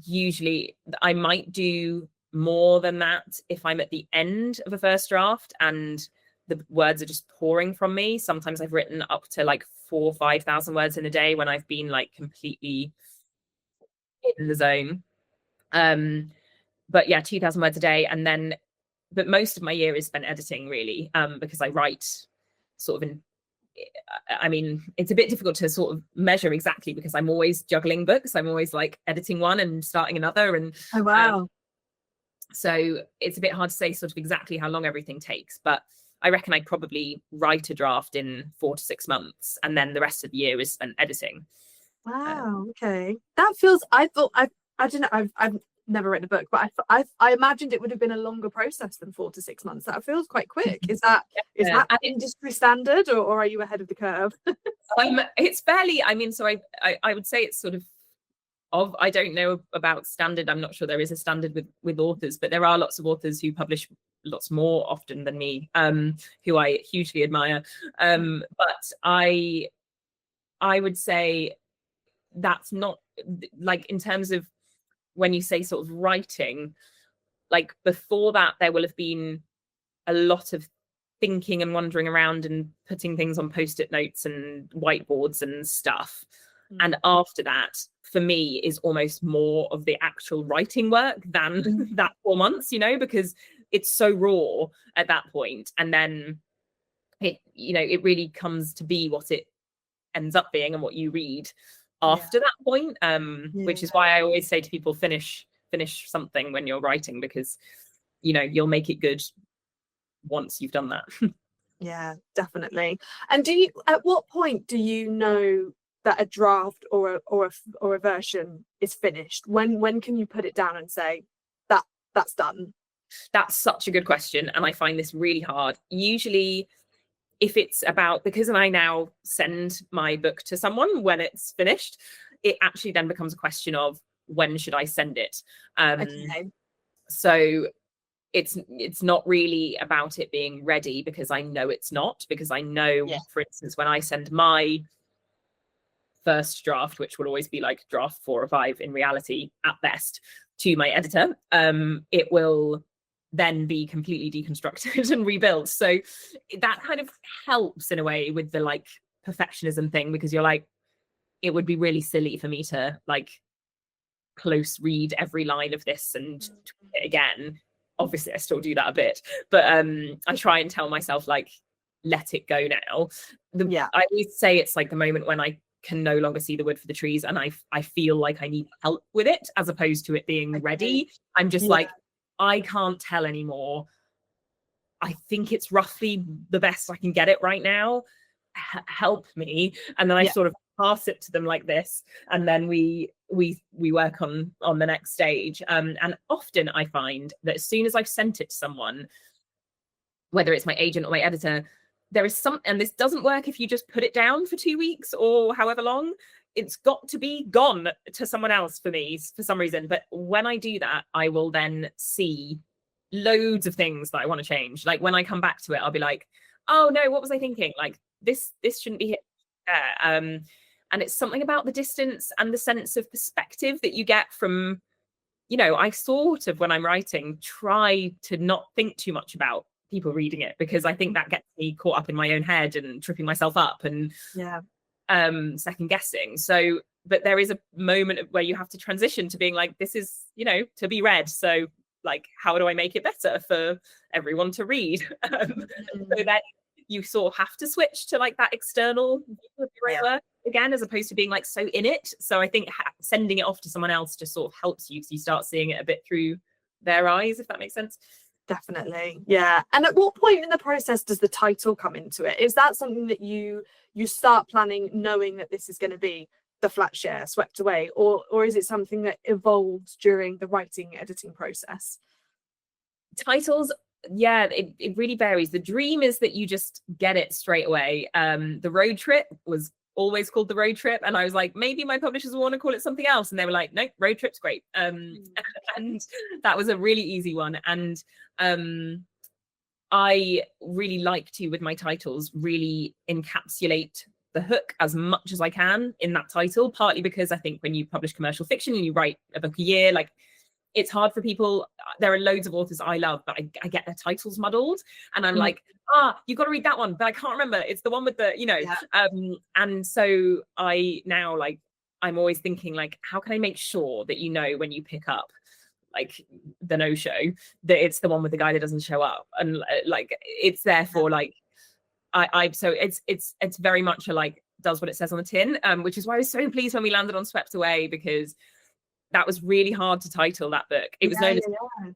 usually I might do more than that if I'm at the end of a first draft and the words are just pouring from me. Sometimes I've written up to like 4,000 or 5,000 words in a day when I've been like completely in the zone. But yeah, 2,000 words a day. And then, but most of my year is spent editing, really, because I write sort of in, I mean, it's a bit difficult to sort of measure exactly because I'm always juggling books. I'm always like editing one and starting another. And oh, wow. So it's a bit hard to say sort of exactly how long everything takes, but I reckon I'd probably write a draft in 4 to 6 months, and then the rest of the year is spent editing. Wow. Okay. That feels. I thought. I don't know. I've never written a book, but I imagined it would have been a longer process than 4 to 6 months. That feels quite quick. Is that industry standard, or are you ahead of the curve? It's fairly. I mean, so I would say it's sort of. I don't know about standard. I'm not sure there is a standard with authors, but there are lots of authors who publish lots more often than me, who I hugely admire. But I would say that's not like, in terms of when you say sort of writing, like before that, there will have been a lot of thinking and wandering around and putting things on post-it notes and whiteboards and stuff. And after that, for me, is almost more of the actual writing work than that 4 months, you know, because it's so raw at that point. And then it, you know, it really comes to be what it ends up being and what you read after that point, which is why I always say to people, finish something when you're writing, because, you know, you'll make it good once you've done that. Yeah, definitely. And at what point do you know that a draft or a version is finished? When can you put it down and say that's done? That's such a good question, and I find this really hard. Usually, if it's about, because I now send my book to someone when it's finished, it actually then becomes a question of when should I send it. Okay. So it's not really about it being ready, because I know it's not, because I know, for instance, when I send my first draft, which will always be like draft 4 or 5 in reality at best, to my editor, it will then be completely deconstructed and rebuilt. So that kind of helps in a way with the like perfectionism thing, because you're like, it would be really silly for me to like close read every line of this and tweak it again. Obviously I still do that a bit, but I try and tell myself like, let it go now. I always say it's like the moment when I can no longer see the wood for the trees, and I feel like I need help with it, as opposed to it being ready. I'm just like, I can't tell anymore. I think it's roughly the best I can get it right now. Help me. And then I sort of pass it to them like this, and then we work on the next stage. And often I find that as soon as I've sent it to someone, whether it's my agent or my editor, there is some, and this doesn't work if you just put it down for 2 weeks or however long. It's got to be gone to someone else for me for some reason. But when I do that, I will then see loads of things that I want to change. Like when I come back to it, I'll be like, oh no, what was I thinking? Like this shouldn't be here. And it's something about the distance and the sense of perspective that you get from, you know, I sort of, when I'm writing, try to not think too much about people reading it, because I think that gets me caught up in my own head and tripping myself up and second guessing. So, but there is a moment where you have to transition to being like, this is, you know, to be read. So like, how do I make it better for everyone to read? So that you sort of have to switch to like that external view of your work. again, as opposed to being like so in it. So I think sending it off to someone else just sort of helps you, because you start seeing it a bit through their eyes, if that makes sense. Definitely, yeah. And at what point in the process does the title come into it? Is that something that you start planning knowing that this is going to be the Flatshare Swept Away, or is it something that evolves during the writing editing process? Titles, yeah, it really varies. The dream is that you just get it straight away. The Road Trip was always called The Road Trip, and I was like, maybe my publishers will want to call it something else, and they were like, nope, Road Trip's great. And that was a really easy one. And I really like to, with my titles, really encapsulate the hook as much as I can in that title, partly because I think when you publish commercial fiction and you write a book a year, like, it's hard for people. There are loads of authors I love, but I get their titles muddled, and I'm like, you've got to read that one, but I can't remember. It's the one with the, yeah. And so I now, like, I'm always thinking, like, how can I make sure that, when you pick up like the no show, that it's the one with the guy that doesn't show up, and like it's therefore like so it's very much a, like, does what it says on the tin, which is why I was so pleased when we landed on Swept Away, because that was really hard to title that book. It was known as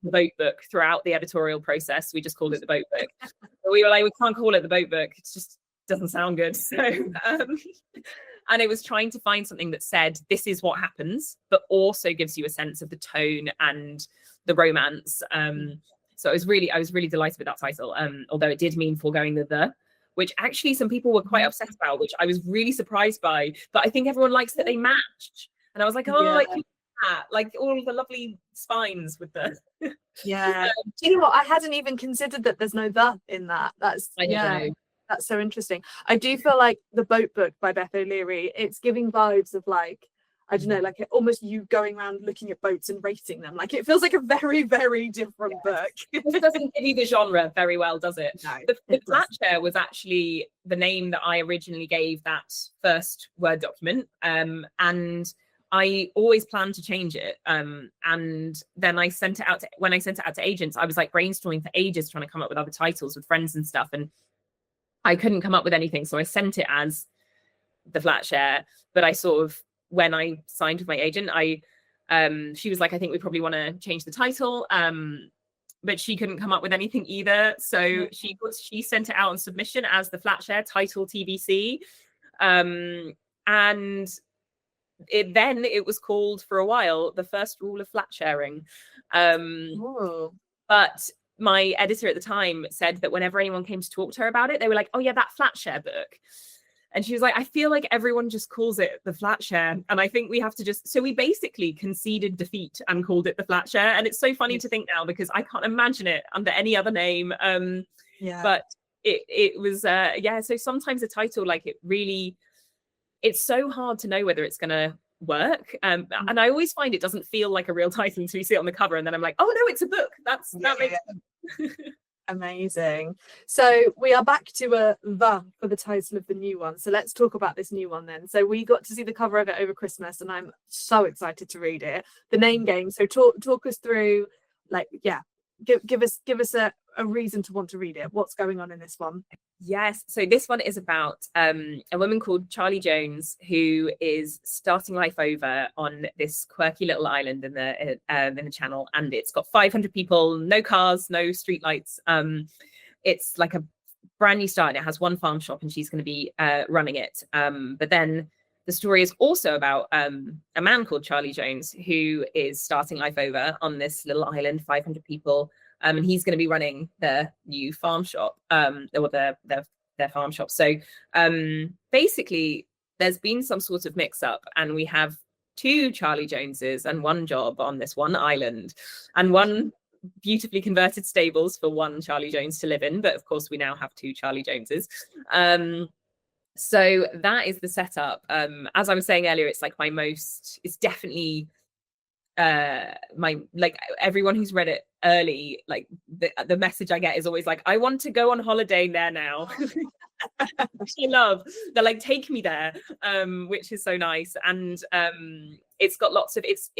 the boat book throughout the editorial process. We just called it the boat book. We were like, we can't call it the boat book. It just doesn't sound good. So, and it was trying to find something that said, this is what happens, but also gives you a sense of the tone and the romance. So I was really delighted with that title. Although it did mean foregoing the, which actually some people were quite upset about, which I was really surprised by. But I think everyone likes that they matched. And I was like, like all the lovely spines with the yeah. Do you know what, I hadn't even considered that there's no the in that. That's that's so interesting. I do feel like the boat book by Beth O'Leary, it's giving vibes of, like, I don't know, like almost you going around looking at boats and rating them. Like, it feels like a very, very different book. It doesn't give you the genre very well, does it? No, the Flatshare was actually the name that I originally gave that first Word document, and I always planned to change it. And then I sent it out to agents, I was like brainstorming for ages, trying to come up with other titles with friends and stuff, and I couldn't come up with anything. So I sent it as the Flatshare. But I sort of, when I signed with my agent, she was like, I think we probably want to change the title. But she couldn't come up with anything either. So she sent it out on submission as the Flatshare, title TBC. And it was called for a while The First Rule of Flat Sharing. But my editor at the time said that whenever anyone came to talk to her about it, they were like, oh yeah, that Flatshare book. And she was like, I feel like everyone just calls it the Flatshare. And I think we have to so we basically conceded defeat and called it the Flatshare. And it's so funny to think now, because I can't imagine it under any other name. But it was, so sometimes a title, like, it's so hard to know whether it's going to work. And I always find it doesn't feel like a real title until you see it on the cover, and then I'm like, oh no, it's a book. That makes sense. Amazing. So we are back to the for the title of the new one. So let's talk about this new one then. So we got to see the cover of it over Christmas, and I'm so excited to read it. The name game. So talk us through, like, give us a reason to want to read it. What's going on in this one? Yes, so this one is about a woman called Charli Jones, who is starting life over on this quirky little island in the Channel, and it's got 500 people, no cars, no streetlights. It's like a brand new start, and it has one farm shop, and she's going to be running it. But then the story is also about a man called Charli Jones, who is starting life over on this little island, 500 people. And he's going to be running the new farm shop, or their farm shop. So basically, there's been some sort of mix-up, and we have two Charli Joneses and one job on this one island, and one beautifully converted stables for one Charli Jones to live in. But of course, we now have two Charli Joneses. So that is the setup. As I was saying earlier, it's like it's definitely like, everyone who's read it early, like the message I get is always like, I want to go on holiday there now. Which I love. They're like, take me there, which is so nice. And it's got lots of it's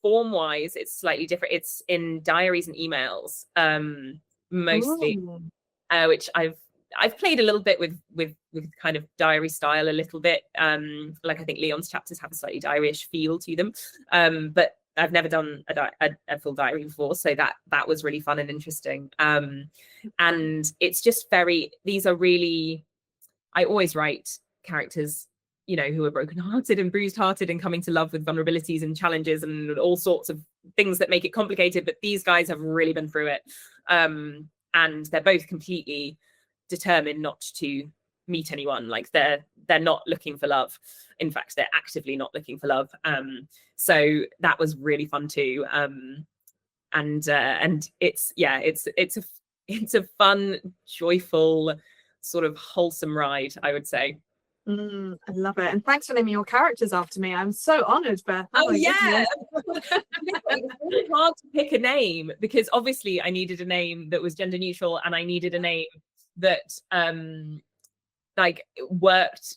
form wise, it's slightly different. It's in diaries and emails, mostly, which I've I've played a little bit with kind of diary style a little bit. Like I think Leon's chapters have a slightly diary-ish feel to them. But I've never done a full diary before, so that was really fun and interesting. And it's just these are really, I always write characters, you know, who are brokenhearted and bruised-hearted and coming to love with vulnerabilities and challenges and all sorts of things that make it complicated. But these guys have really been through it. And they're both completely determined not to meet anyone. Like they're not looking for love. In fact, they're actively not looking for love. So that was really fun too. And it's a fun, joyful, sort of wholesome ride, I would say. I love it, and thanks for naming your characters after me. I'm so honoured, Beth. Oh yeah. It's really hard to pick a name because obviously I needed a name that was gender neutral, and I needed a name that like worked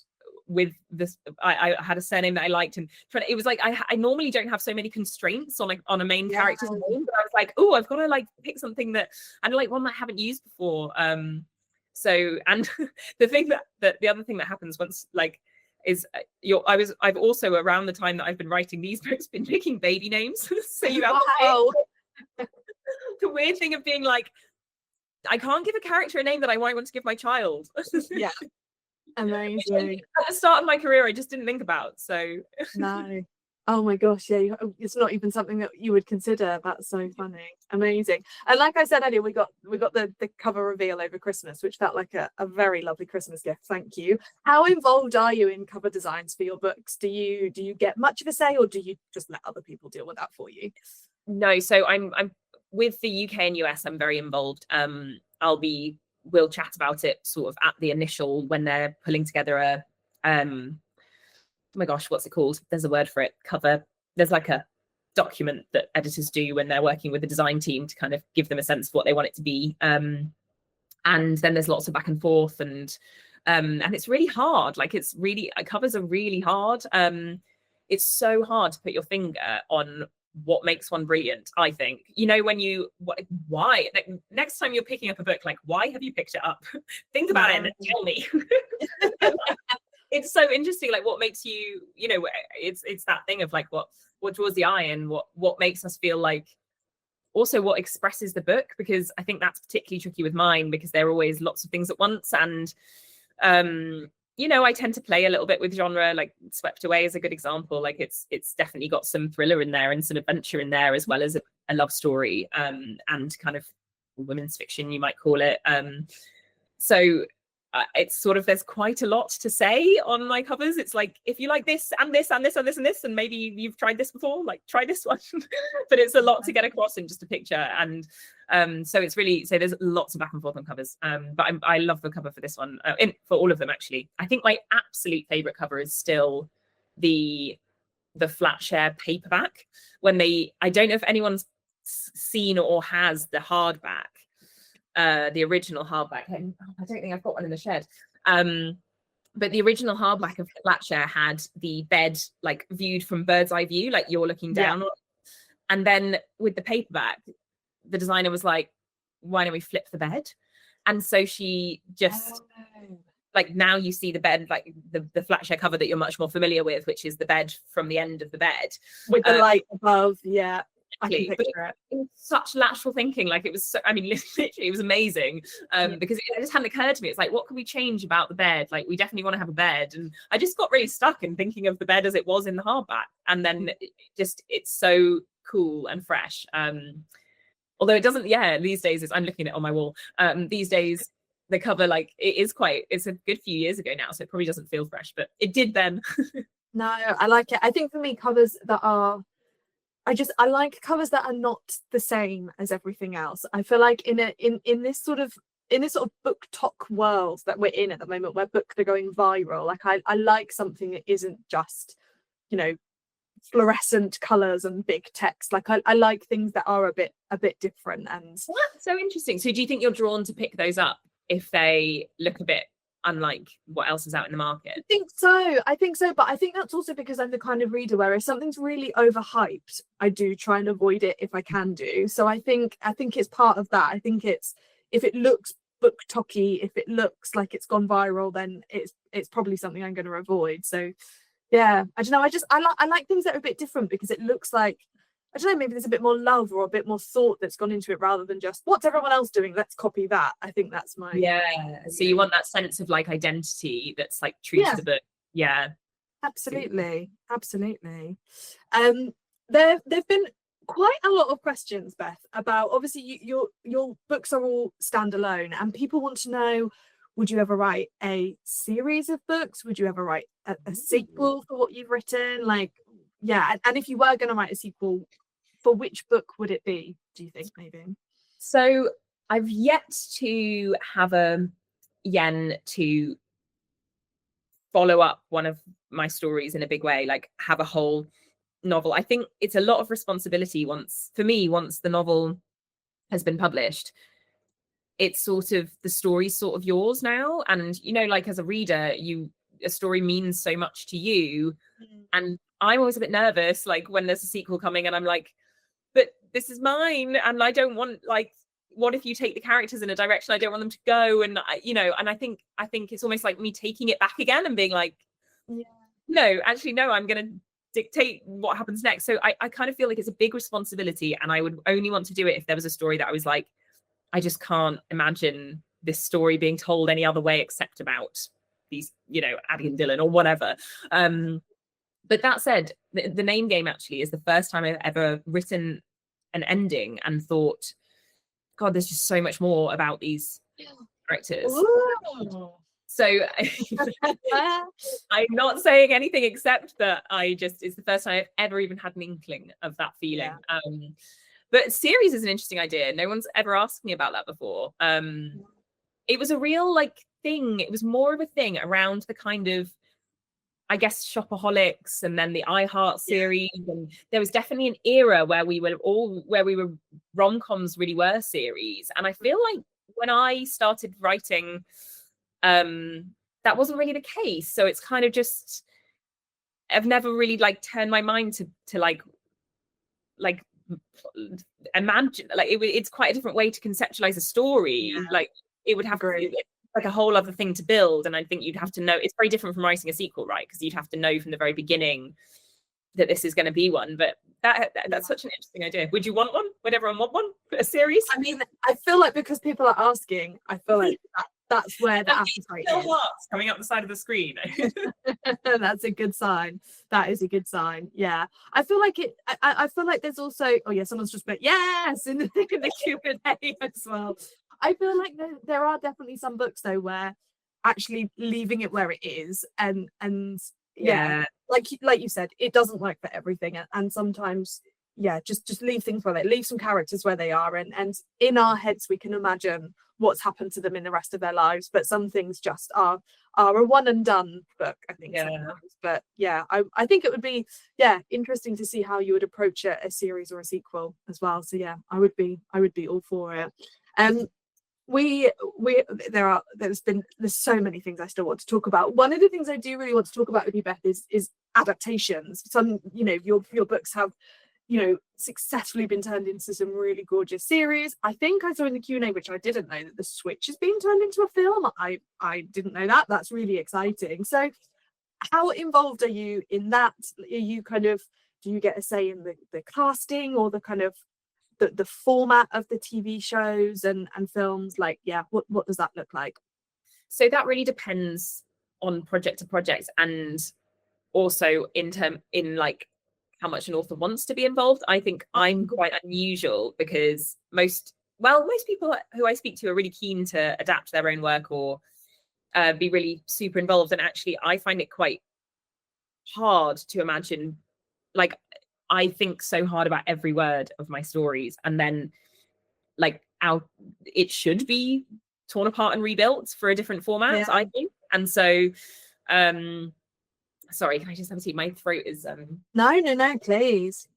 with this. I had a surname that I liked, and it was like I normally don't have so many constraints on a main character's name, but I was like, oh, I've got to like pick something that and like one that I haven't used before. So, and the other thing that happens once like is I've also around the time that I've been writing these books been picking baby names. So you have the weird thing of being like, I can't give a character a name that I might want to give my child. Yeah. Amazing. At the start of my career, I just didn't think about. So no. Oh my gosh, yeah, it's not even something that you would consider. That's so funny. Amazing. And like I said earlier, we got the cover reveal over Christmas, which felt like a very lovely Christmas gift. Thank you. How involved are you in cover designs for your books? Do you get much of a say, or do you just let other people deal with that for you? No, so I'm with the UK and US, I'm very involved. We'll chat about it sort of at the initial when they're pulling together a oh my gosh, what's it called? There's a word for it. Cover. There's like a document that editors do when they're working with the design team to kind of give them a sense of what they want it to be. And then there's lots of back and forth, and it's really hard. Like covers are really hard. It's so hard to put your finger on what makes one brilliant. I think, you know, why like, next time you're picking up a book, like, why have you picked it up? Think about it and tell me. It's so interesting, like what makes you, you know, it's that thing of like what draws the eye and what makes us feel like, also what expresses the book, because I think that's particularly tricky with mine because there are always lots of things at once. And you know, I tend to play a little bit with genre. Like Swept Away is a good example. Like it's definitely got some thriller in there and some adventure in there, as well as a love story, and kind of women's fiction, you might call it. So it's sort of, there's quite a lot to say on my covers. It's like, if you like this and this and this and this and this, and maybe you've tried this before, like try this one. But it's a lot to get across in just a picture. And so it's really, so there's lots of back and forth on covers. But I love the cover for this one, for all of them actually. I think my absolute favorite cover is still the Flatshare paperback. I don't know if anyone's seen or has the hardback. The original hardback. I don't think I've got one in the shed. But the original hardback of Flatshare had the bed like viewed from bird's eye view, like you're looking down on it. And then with the paperback, the designer was like, why don't we flip the bed? And so she just like, now you see the bed, like the Flatshare cover that you're much more familiar with, which is the bed from the end of the bed with the light above. Yeah. I can picture it. It was such lateral thinking. Like it was so, I mean, literally it was amazing. Because it just hadn't occurred to me. It's like, what can we change about the bed? Like we definitely want to have a bed. And I just got really stuck in thinking of the bed as it was in the hardback. And then it's so cool and fresh. Although it doesn't, these days I'm looking at it on my wall. These days the cover, like it's a good few years ago now, so it probably doesn't feel fresh, but it did then. No, I like it. I think for me, covers that are, I like covers that are not the same as everything else. I feel like in this sort of book talk world that we're in at the moment, where books are going viral, like I like something that isn't just, you know, fluorescent colors and big text. Like I like things that are a bit different. And well, that's so interesting. So do you think you're drawn to pick those up if they look a bit unlike what else is out in the market? I think so, but I think that's also because I'm the kind of reader where if something's really overhyped, I do try and avoid it if I can do. So I think it's part of that. I think it's, if it looks book-talky. If it looks like it's gone viral, then it's probably something I'm going to avoid. So yeah, I don't know. I like things that are a bit different because it looks like, I don't know, maybe there's a bit more love or a bit more thought that's gone into it rather than just what's everyone else doing, let's copy that. I think that's my So you want that sense of like identity that's like true to the book. Absolutely. There've been quite a lot of questions, Beth, about obviously your books are all standalone, and people want to know, would you ever write a series of books? Would you ever write a sequel for what you've written? Like, yeah, and if you were going to write a sequel, for which book would it be, do you think, maybe? So I've yet to have a yen to follow up one of my stories in a big way, like have a whole novel. I think it's a lot of responsibility once the novel has been published. It's sort of, the story's sort of yours now, and you know, like as a reader, a story means so much to you. And I'm always a bit nervous, like when there's a sequel coming and I'm like, but this is mine, and I don't want, like, what if you take the characters in a direction I don't want them to go? And and I think it's almost like me taking it back again and being like, no, I'm going to dictate what happens next. So I kind of feel like it's a big responsibility, and I would only want to do it if there was a story that I was like, I just can't imagine this story being told any other way except about these, Abby and Dylan or whatever. But that said, the name game actually is the first time I've ever written an ending and thought, God, there's just so much more about these characters. Ooh. So I'm not saying anything except that it's the first time I've ever even had an inkling of that feeling. But series is an interesting idea. No one's ever asked me about that before. It was a real thing. It was more of a thing around the kind of, I guess, Shopaholics and then the iHeart series. And there was definitely an era where we were rom-coms really were series. And I feel like when I started writing, that wasn't really the case. So it's kind of just, I've never really turned my mind to imagine, it's quite a different way to conceptualize a story. It would have a whole other thing to build, and I think you'd have to know, it's very different from writing a sequel, right? Because you'd have to know from the very beginning that this is going to be one. But that's such an interesting idea. Would you want one? Would everyone want one? A series? I mean, I feel like because people are asking, I feel like that's where the appetite is. Hearts coming up the side of the screen. That's a good sign. That is a good sign. Yeah, I feel like it. I feel like there's also. Oh yeah, someone's just put yes in the Q&A as well. I feel like there are definitely some books though where actually leaving it where it is and like you said, it doesn't work for everything, and sometimes just leave things where leave some characters where they are, and in our heads we can imagine what's happened to them in the rest of their lives, but some things just are a one and done book, I think. But I think it would be interesting to see how you would approach a series or a sequel as well. So I would be all for it. There's so many things I still want to talk about. One of the things I do really want to talk about with you, Beth, is adaptations. Some, your books have, successfully been turned into some really gorgeous series. I think I saw in the Q&A, which I didn't know, that The Switch is being turned into a film. I didn't know that. That's really exciting. So how involved are you in that? Are you do you get a say in the casting or the kind of the format of the TV shows and films? What does that look like? So that really depends on project to project, and also in how much an author wants to be involved. I think I'm quite unusual because most people who I speak to are really keen to adapt their own work or be really super involved, and actually I find it quite hard to imagine. I think so hard about every word of my stories, and then it should be torn apart and rebuilt for a different format, I think. And so sorry, can I just have a seat? My throat is No, please.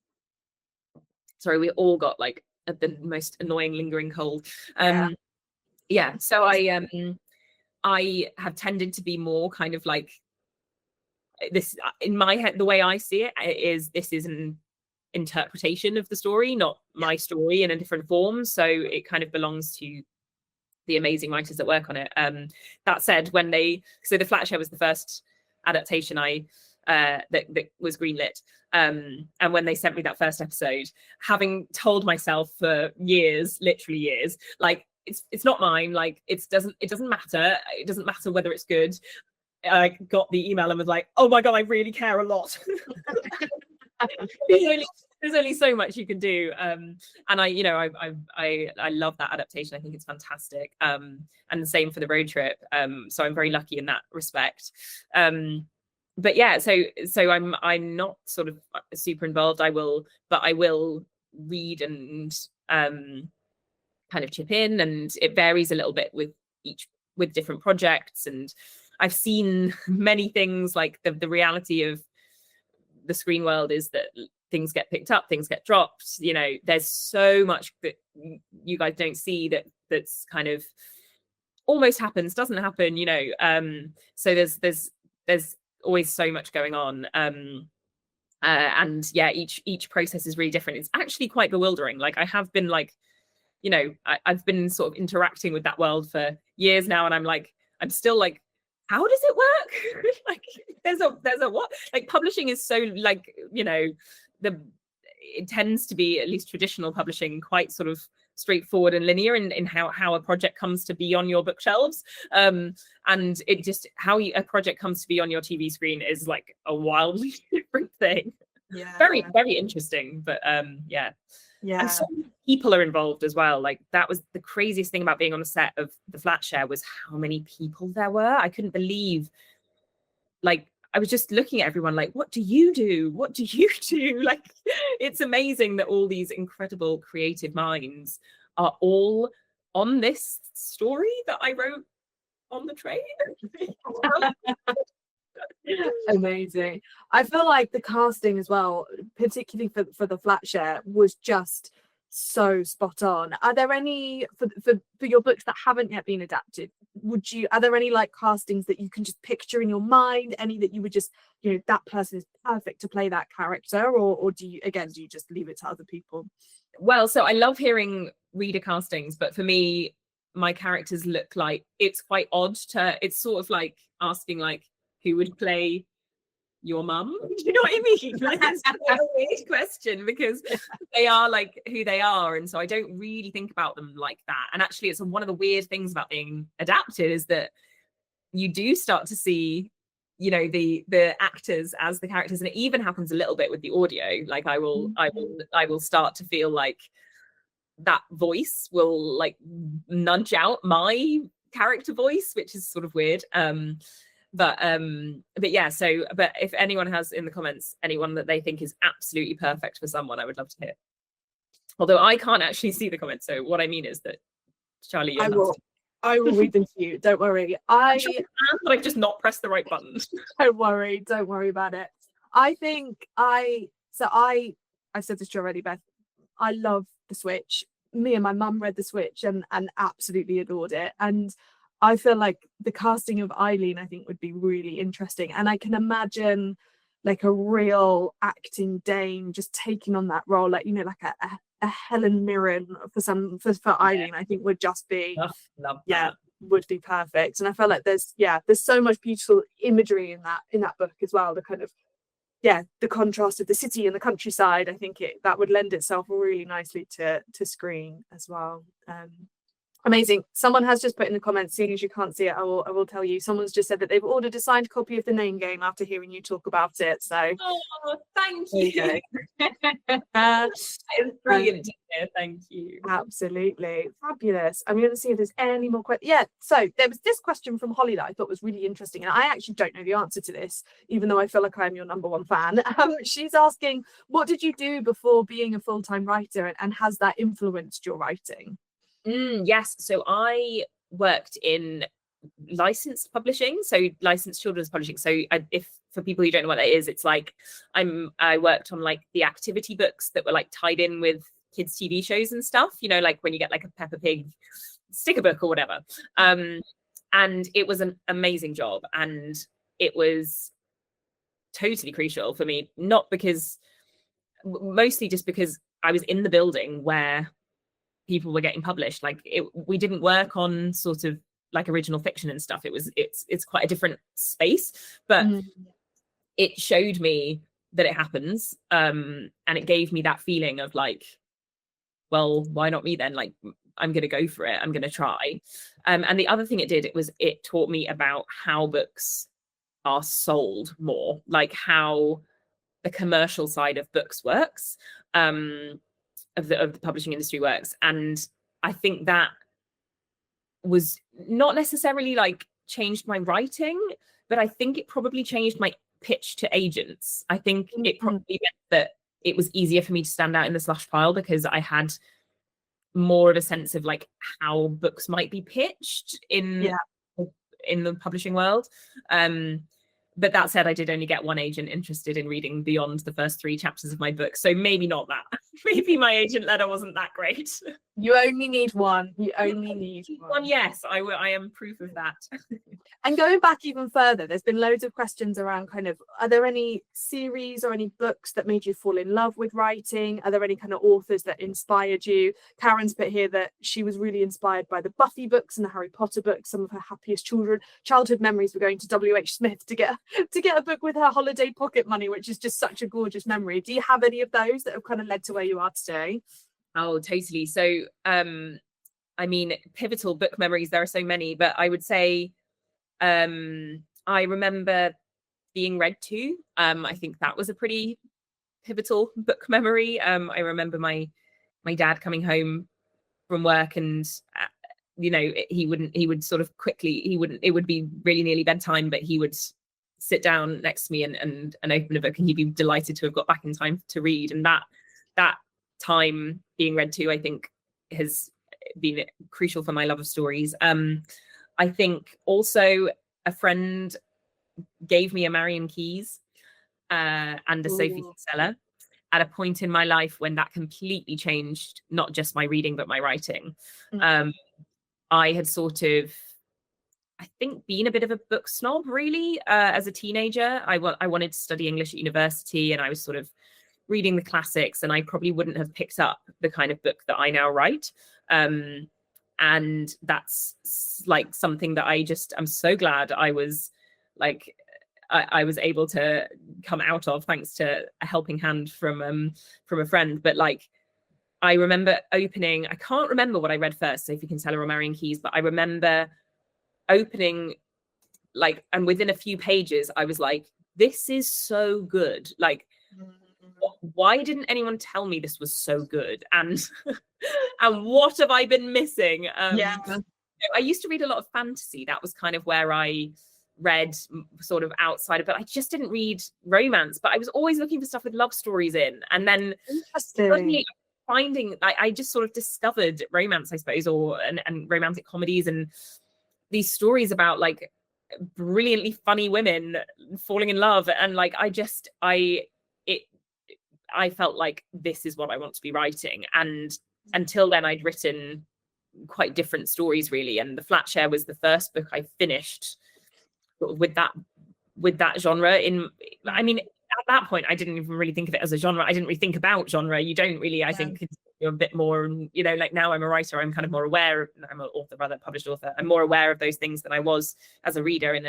Sorry, we all got the most annoying lingering cold. So I have tended to be more kind of this in my head. The way I see it is, this is an interpretation of the story, not my story in a different form, so it kind of belongs to the amazing writers that work on it. That said, so the Flatshare was the first adaptation that was greenlit. And when they sent me that first episode, having told myself for years, literally years, like it's not mine, like it doesn't matter. It doesn't matter whether it's good. I got the email and was like, oh my God, I really care a lot. There's only so much you can do. And I love that adaptation. I think it's fantastic. And the same for the road trip. So I'm very lucky in that respect. But yeah, so I'm not sort of super involved. I will read and kind of chip in, and it varies a little bit with different projects. And I've seen many things, like the reality of the screen world is that things get picked up, things get dropped. There's so much that you guys don't see that's kind of almost happens, doesn't happen. So there's always so much going on. And yeah, each process is really different. It's actually quite bewildering. Like I have been like, I've been sort of interacting with that world for years now, and I'm still like, how does it work? Like there's a what? Like publishing is so like, it tends to be, at least traditional publishing, quite sort of straightforward and linear in how a project comes to be on your bookshelves. And it just, how a project comes to be on your TV screen is like a wildly different thing. Yeah. Very, very interesting. But yeah. And so many people are involved as well. Like that was the craziest thing about being on a set of the Flatshare, was how many people there were. I couldn't believe, like, I was just looking at everyone like, what do you do? What do you do? Like, it's amazing that all these incredible creative minds are all on this story that I wrote on the train. Amazing. I feel like the casting as well, particularly for the Flatshare, was just so spot on. Are there any for your books that haven't yet been adapted? Are there any like castings that you can just picture in your mind? Any that you would just, that person is perfect to play that character, or do you just leave it to other people? Well, so I love hearing reader castings, but for me, my characters look like, it's quite odd it's sort of like asking like, who would play your mum? Do you know what I mean? Like, it's a weird question, because they are like who they are, and so I don't really think about them like that. And actually, it's one of the weird things about being adapted is that you do start to see, the actors as the characters, and it even happens a little bit with the audio. Like I will start to feel like that voice will like nudge out my character voice, which is sort of weird. But yeah, but if anyone has in the comments anyone that they think is absolutely perfect for someone, I would love to hear. Although I can't actually see the comments, so what I mean is that, Charli, I will read them to you, don't worry. I've just not pressed the right button. Don't worry about it. I think I've said this to you already, Beth. I love the Switch. Me and my mum read the Switch and absolutely adored it. And I feel like the casting of Eileen, I think, would be really interesting. And I can imagine like a real acting dame just taking on that role, like, like a Helen Mirren for Eileen, I think would just be, would be perfect. And I feel like there's so much beautiful imagery in that book as well. The kind of, the contrast of the city and the countryside. I think that would lend itself really nicely to screen as well. Amazing. Someone has just put in the comments, seeing as you can't see it, I will tell you, someone's just said that they've ordered a signed copy of The Name Game after hearing you talk about it. So thank you. It's brilliant to hear. Thank you. Absolutely. Fabulous. I'm going to see if there's any more questions. Yeah, so there was this question from Holly that I thought was really interesting, and I actually don't know the answer to this, even though I feel like I'm your number one fan. She's asking, what did you do before being a full-time writer, and has that influenced your writing? Yes, so I worked in licensed publishing, so licensed children's publishing. So if for people who don't know what that is, it's like I worked on like the activity books that were like tied in with kids' TV shows and stuff, like when you get like a Peppa Pig sticker book or whatever. And it was an amazing job, and it was totally crucial for me, mostly just because I was in the building where people were getting published. Like we didn't work on sort of like original fiction and stuff. It's quite a different space, but it showed me that it happens, and it gave me that feeling of like, well, why not me then? Like, I'm going to go for it. I'm going to try. And the other thing it did, it taught me about how books are sold more, like how the commercial side of books works, of the publishing industry works. And I think that was not necessarily like changed my writing, but I think it probably changed my pitch to agents. I think it probably meant that it was easier for me to stand out in the slush pile because I had more of a sense of like how books might be pitched in the publishing world. But that said, I did only get one agent interested in reading beyond the first 3 chapters of my book. So maybe not that. Maybe my agent letter wasn't that great. You only need one. You only need one. Yes, I am proof of that. And going back even further, there's been loads of questions around kind of, are there any series or any books that made you fall in love with writing? Are there any kind of authors that inspired you? Karen's put here that she was really inspired by the Buffy books and the Harry Potter books. Some of her happiest childhood memories were going to W.H. Smith to get a book with her holiday pocket money, which is just such a gorgeous memory. Do you have any of those that have kind of led to where you are today? Oh, totally. So, I mean, pivotal book memories, there are so many, but I would say, I remember being read to. I think that was a pretty pivotal book memory. I remember my dad coming home from work and, it would be really nearly bedtime, but he would sit down next to me and open a book, and he'd be delighted to have got back in time to read. And that time being read to, I think, has been crucial for my love of stories. I think also a friend gave me a Marion Keyes and a Sophie Kinsella at a point in my life when that completely changed not just my reading but my writing. I had sort of, I think, been a bit of a book snob really as a teenager. I wanted to study English at university, and I was sort of reading the classics, and I probably wouldn't have picked up the kind of book that I now write. And that's like something that I'm so glad I was like, I was able to come out of, thanks to a helping hand from a friend. But like, I remember opening, I can't remember what I read first, Sophie Kinsella or Marion Keyes, but I remember opening like, and within a few pages, I was like, this is so good. Like, why didn't anyone tell me this was so good? And and what have I been missing? I used to read a lot of fantasy. That was kind of where I read sort of outside of it. I just didn't read romance, but I was always looking for stuff with love stories in. And then suddenly finding, I just sort of discovered romance, I suppose, and romantic comedies and these stories about like brilliantly funny women falling in love. And like, I felt like this is what I want to be writing. And until then, I'd written quite different stories, really. And the Flatshare was the first book I finished with that genre. I mean, at that point, I didn't even really think of it as a genre. I didn't really think about genre. You don't really, I think, you're a bit more, like now I'm a writer, I'm kind of more aware. I'm an author, rather, published author. I'm more aware of those things than I was as a reader in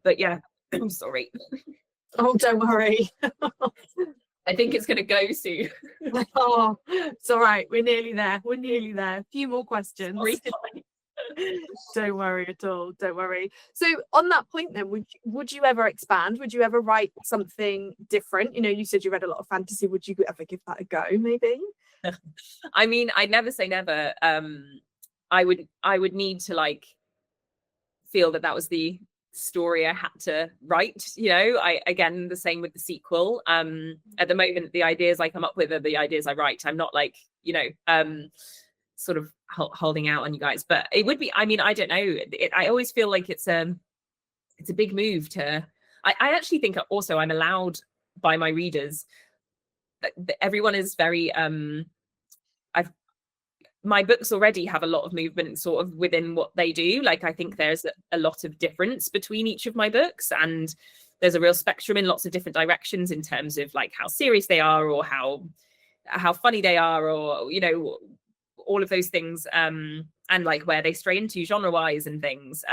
but yeah, I'm sorry. Oh, don't worry. I think it's going to go soon. Oh, it's all right. We're nearly there. A few more questions. Don't worry at all. Don't worry. So on that point then, would you ever expand? Would you ever write something different? You said you read a lot of fantasy. Would you ever give that a go, maybe? I mean, I'd never say never. I would need to like feel that was the story I had to write. Again, the same with the sequel. At the moment, the ideas I come up with are the ideas I write. I'm not like, sort of holding out on you guys, but it would be, I mean, I don't know. I always feel like it's a big move to, I actually think also I'm allowed by my readers, everyone is very, my books already have a lot of movement sort of within what they do. Like, I think there's a lot of difference between each of my books, and there's a real spectrum in lots of different directions in terms of like how serious they are or how how funny they are, or you know, all of those things, and like where they stray into genre wise and things.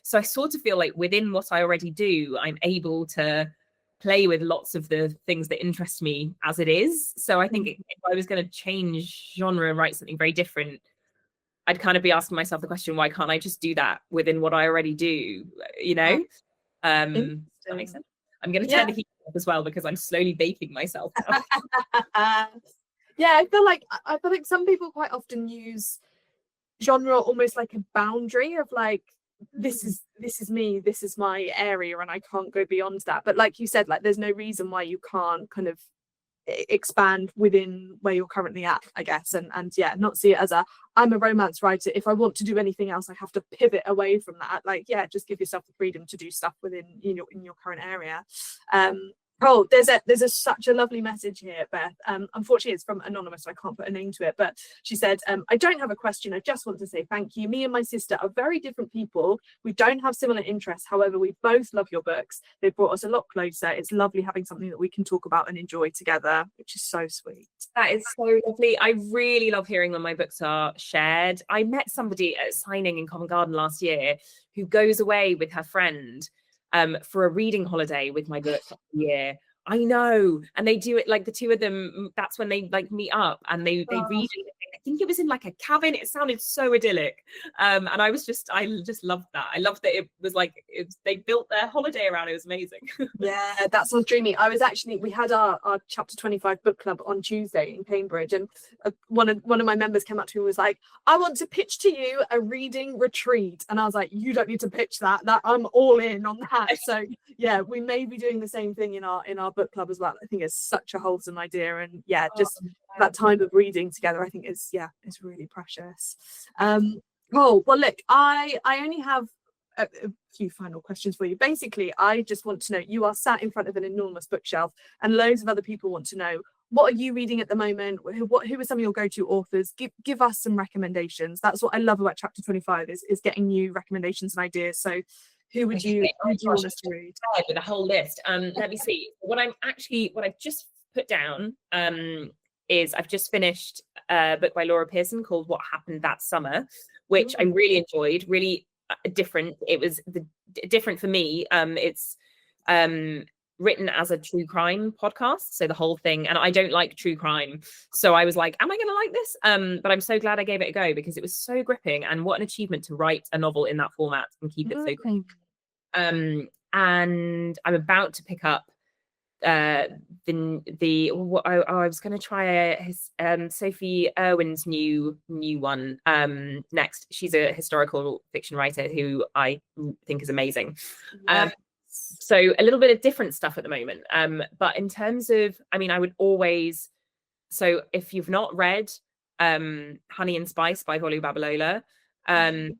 So I sort of feel like within what I already do, I'm able to play with lots of the things that interest me as it is. So I think if I was going to change genre and write something very different, I'd kind of be asking myself the question, why can't I just do that within what I already do, you know? That makes sense. I'm going to turn the heat up as well because I'm slowly baking myself now. Yeah, I feel like some people quite often use genre almost like a boundary of like, this is me, this is my area, and I can't go beyond that. But like you said, like there's no reason why you can't kind of expand within where you're currently at, I guess, and yeah, not see it as I'm a romance writer, if I want to do anything else I have to pivot away from that. Like, yeah, just give yourself the freedom to do stuff within in your current area. Oh, there's such a lovely message here, Beth. Unfortunately, it's from anonymous, so I can't put a name to it. But she said, I don't have a question. I just want to say thank you. Me and my sister are very different people. We don't have similar interests. However, we both love your books. They've brought us a lot closer. It's lovely having something that we can talk about and enjoy together, which is so sweet. That is so lovely. I really love hearing when my books are shared. I met somebody at a signing in Covent Garden last year who goes away with her friend for a reading holiday with my book a year. I know. And they do it like the two of them. That's when they like meet up and they read it. I think it was in like a cabin. It sounded so idyllic. And I just loved that. I loved that it was like they built their holiday around it. It was amazing. Yeah, that sounds dreamy. We had our chapter 25 book club on Tuesday in Cambridge, and one of my members came up to me and was like, I want to pitch to you a reading retreat. And I was like, you don't need to pitch that I'm all in on that. So yeah, we may be doing the same thing in our book club as well. I think it's such a wholesome idea, and yeah, just that time of reading together I think is really precious. Well look, I only have a few final questions for you. Basically, I just want to know, you are sat in front of an enormous bookshelf and loads of other people want to know, what are you reading at the moment? Who are some of your go-to authors? Give us some recommendations. That's what I love about chapter 25 is getting new recommendations and ideas. So who would you want us to read? With a whole list. Let me see. What I've just put down is I've just finished a book by Laura Pearson called What Happened That Summer, which I really enjoyed. Really different. It was different for me. It's written as a true crime podcast, so the whole thing, and I don't like true crime, so I was like, am I gonna like this? But I'm so glad I gave it a go because it was so gripping, and what an achievement to write a novel in that format and keep it so quick. And I'm about to pick up I was going to try Sophie Irwin's new one next. She's a historical fiction writer who I think is amazing. So a little bit of different stuff at the moment, but in terms of, I mean, I would always, so if you've not read Honey and Spice by Volu Babalola, I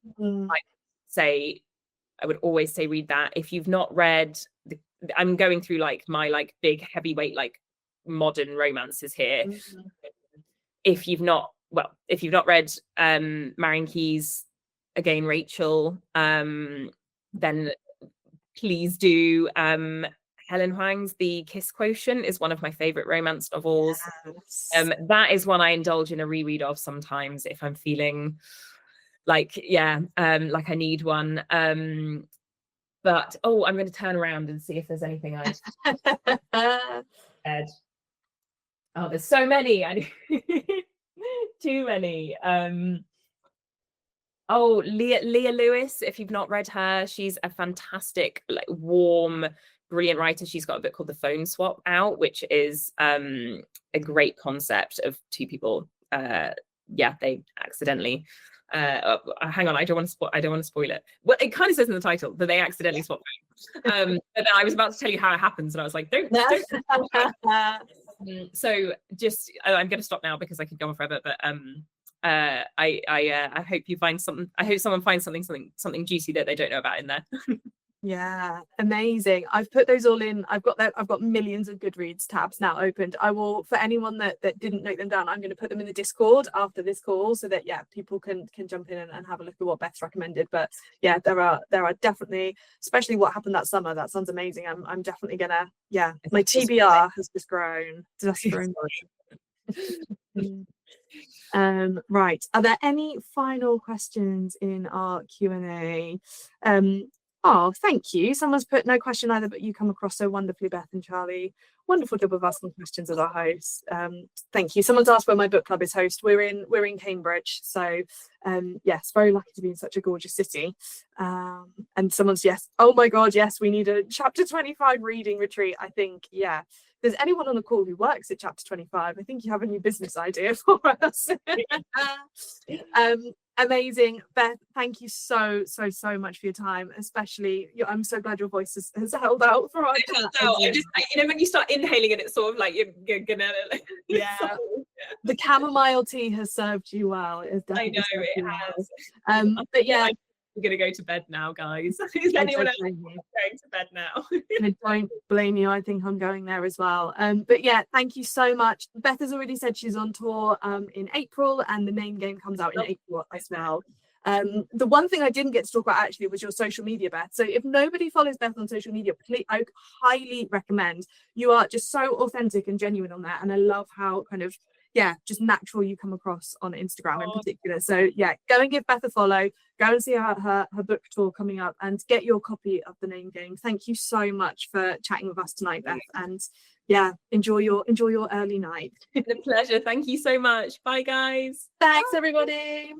would always say read that. If you've not read I'm going through like my like big heavyweight like modern romances here. If you've not read Marion Keyes Again Rachel, then please do. Helen Huang's The Kiss Quotient is one of my favorite romance novels. Yes. That is one I indulge in a reread of sometimes if I'm feeling like like I need one. But I'm going to turn around and see if there's anything I said. Oh, there's so many. Too many. Leah Lewis, if you've not read her, she's a fantastic, like warm, brilliant writer. She's got a book called The Phone Swap out, which is a great concept of two people. They accidentally. Hang on, I don't want to spoil it. Well, it kind of says in the title that they accidentally swap phones. But then I was about to tell you how it happens, and I was like, don't. So just, I'm going to stop now because I could go on forever. But I hope you find something. I hope someone finds something juicy that they don't know about in there. Yeah, amazing. I've put those all in. I've got millions of Goodreads tabs now opened. I will, for anyone that didn't note them down, I'm going to put them in the Discord after this call so that people can jump in and have a look at what Beth's recommended. But yeah, there are definitely, especially What Happened That Summer. That sounds amazing. I'm definitely gonna, my TBR has just grown. Right, are there any final questions in our Q&A? Oh, thank you. Someone's put no question either, but you come across so wonderfully, Beth and Charlie. Wonderful job of asking questions as our hosts. Thank you. Someone's asked where my book club is host. We're in Cambridge, so yes, very lucky to be in such a gorgeous city. And someone's yes, oh my god, yes, we need a chapter 25 reading retreat. I think, yeah. If there's anyone on the call who works at chapter 25, I think you have a new business idea for us. Amazing, Beth, thank you so much for your time, especially I'm so glad your voice has held out for our chat. I just, you know, when you start inhaling and it's sort of like you're gonna yeah. The chamomile tea has served you well. I know it has. But yeah, I'm gonna go to bed now, guys. Is anyone else going to bed now? I don't blame you. I think I'm going there as well. But yeah, thank you so much. Beth has already said she's on tour in April, and the name game comes out in April as well. The one thing I didn't get to talk about actually was your social media, Beth. So if nobody follows Beth on social media, please, I highly recommend. You are just so authentic and genuine on that, and I love how kind of just natural you come across on Instagram in particular. So yeah, go and give Beth a follow, go and see her book tour coming up, and get your copy of The Name Game. Thank you so much for chatting with us tonight, Beth, and yeah, enjoy your early night. It's a pleasure. Thank you so much. Bye, guys. Thanks, everybody.